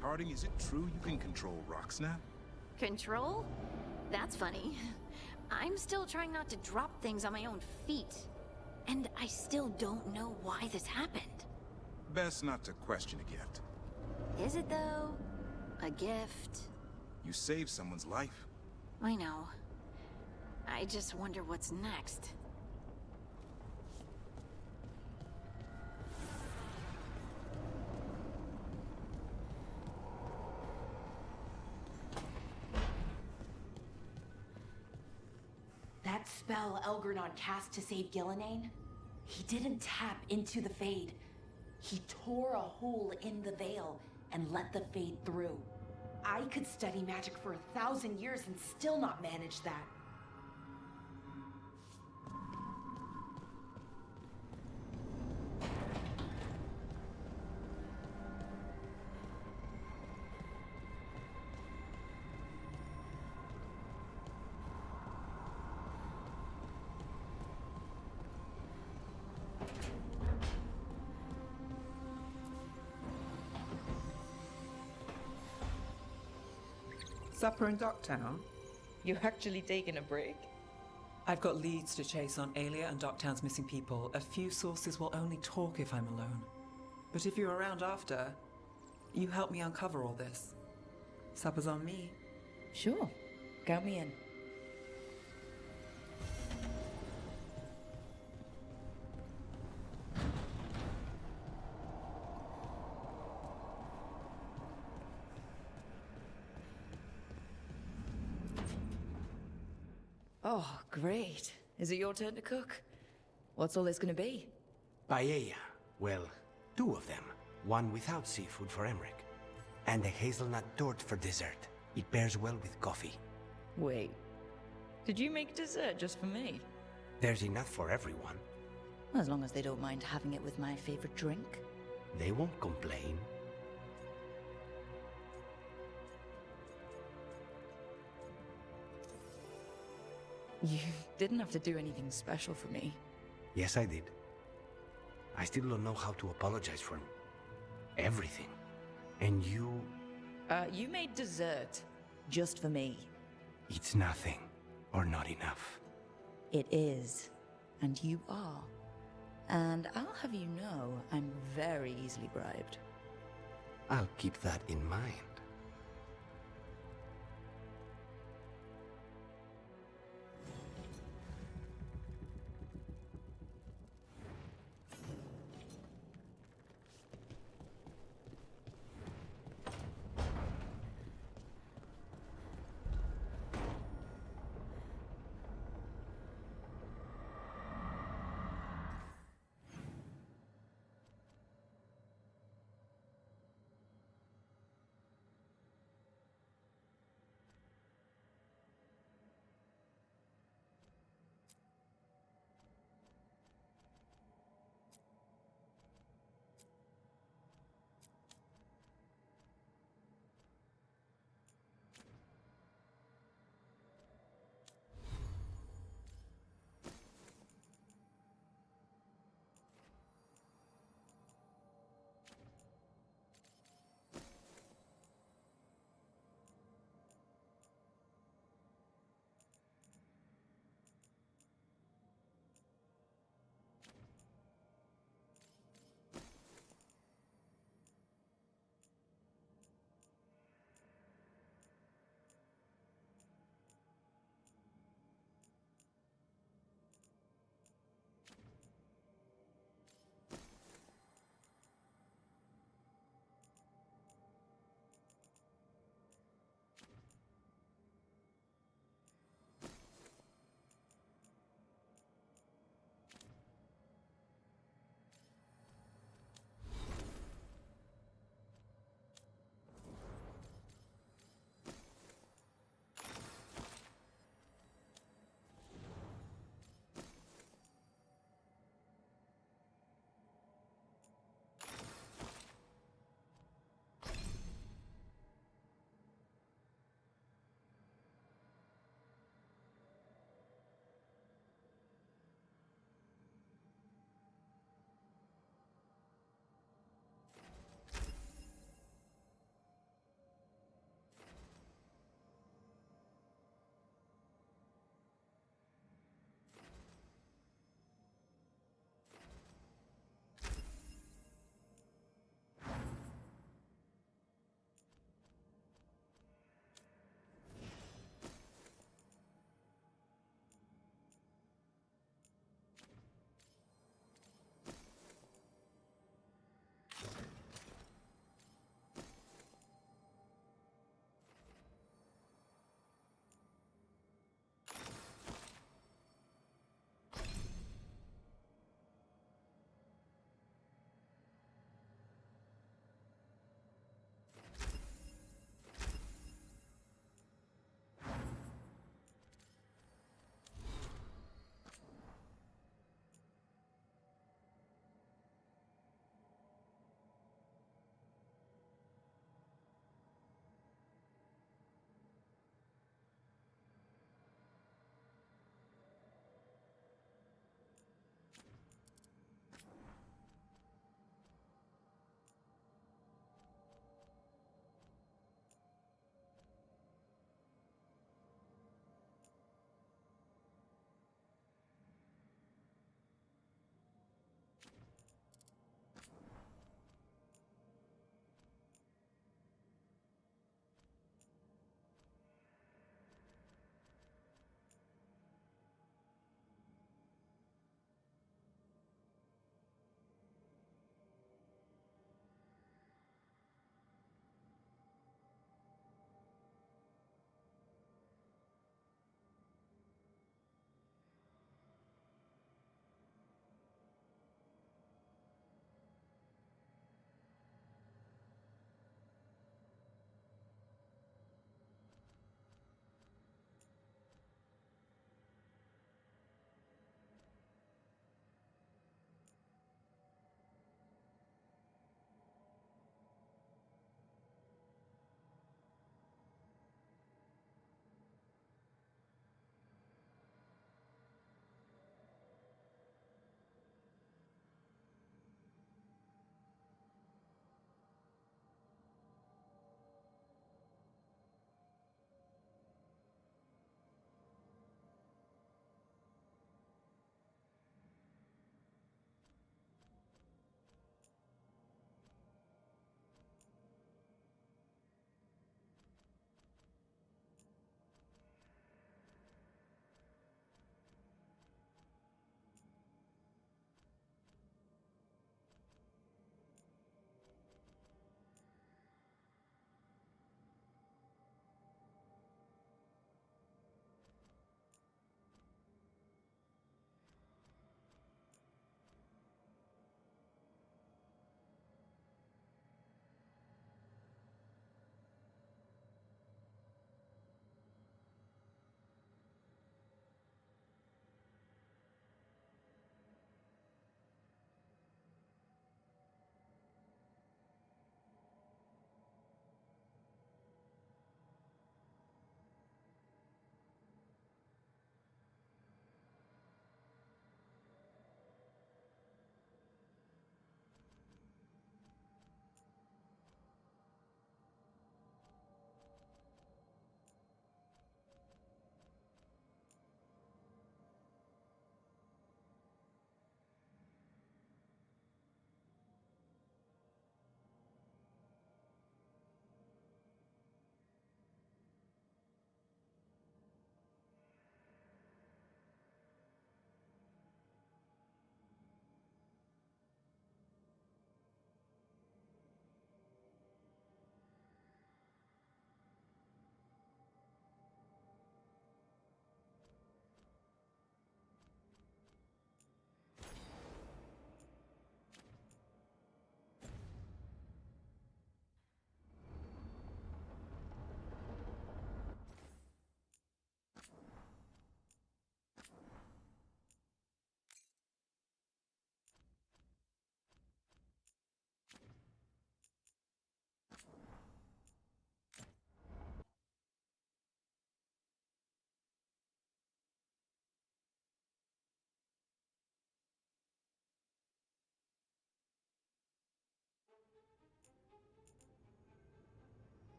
Harding, is it true you can control Rocksnap? Control? That's funny. I'm still trying not to drop things on my own feet. And I still don't know why this happened. Best not to question a gift. Is it though? A gift? You saved someone's life. I know. I just wonder what's next. That spell Elgornod cast to save Gillenane? He didn't tap into the Fade. He tore a hole in the veil and let the Fade through. I could study magic for 1,000 years and still not manage that. Supper in Docktown? You're actually taking a break? I've got leads to chase on Aelia and Docktown's missing people. A few sources will only talk if I'm alone. But if you're around after, you help me uncover all this. Supper's on me. Sure. Count me in. Oh, great. Is it your turn to cook? What's all this gonna be? Paella. Well, 2 of them. One without seafood for Emmerich. And a hazelnut torte for dessert. It pairs well with coffee. Wait. Did you make dessert just for me? There's enough for everyone. As long as they don't mind having it with my favorite drink. They won't complain. You didn't have to do anything special for me. Yes, I did. I still don't know how to apologize for everything. And you... You made dessert. Just for me. It's nothing. Or not enough. It is. And you are. And I'll have you know, I'm very easily bribed. I'll keep that in mind.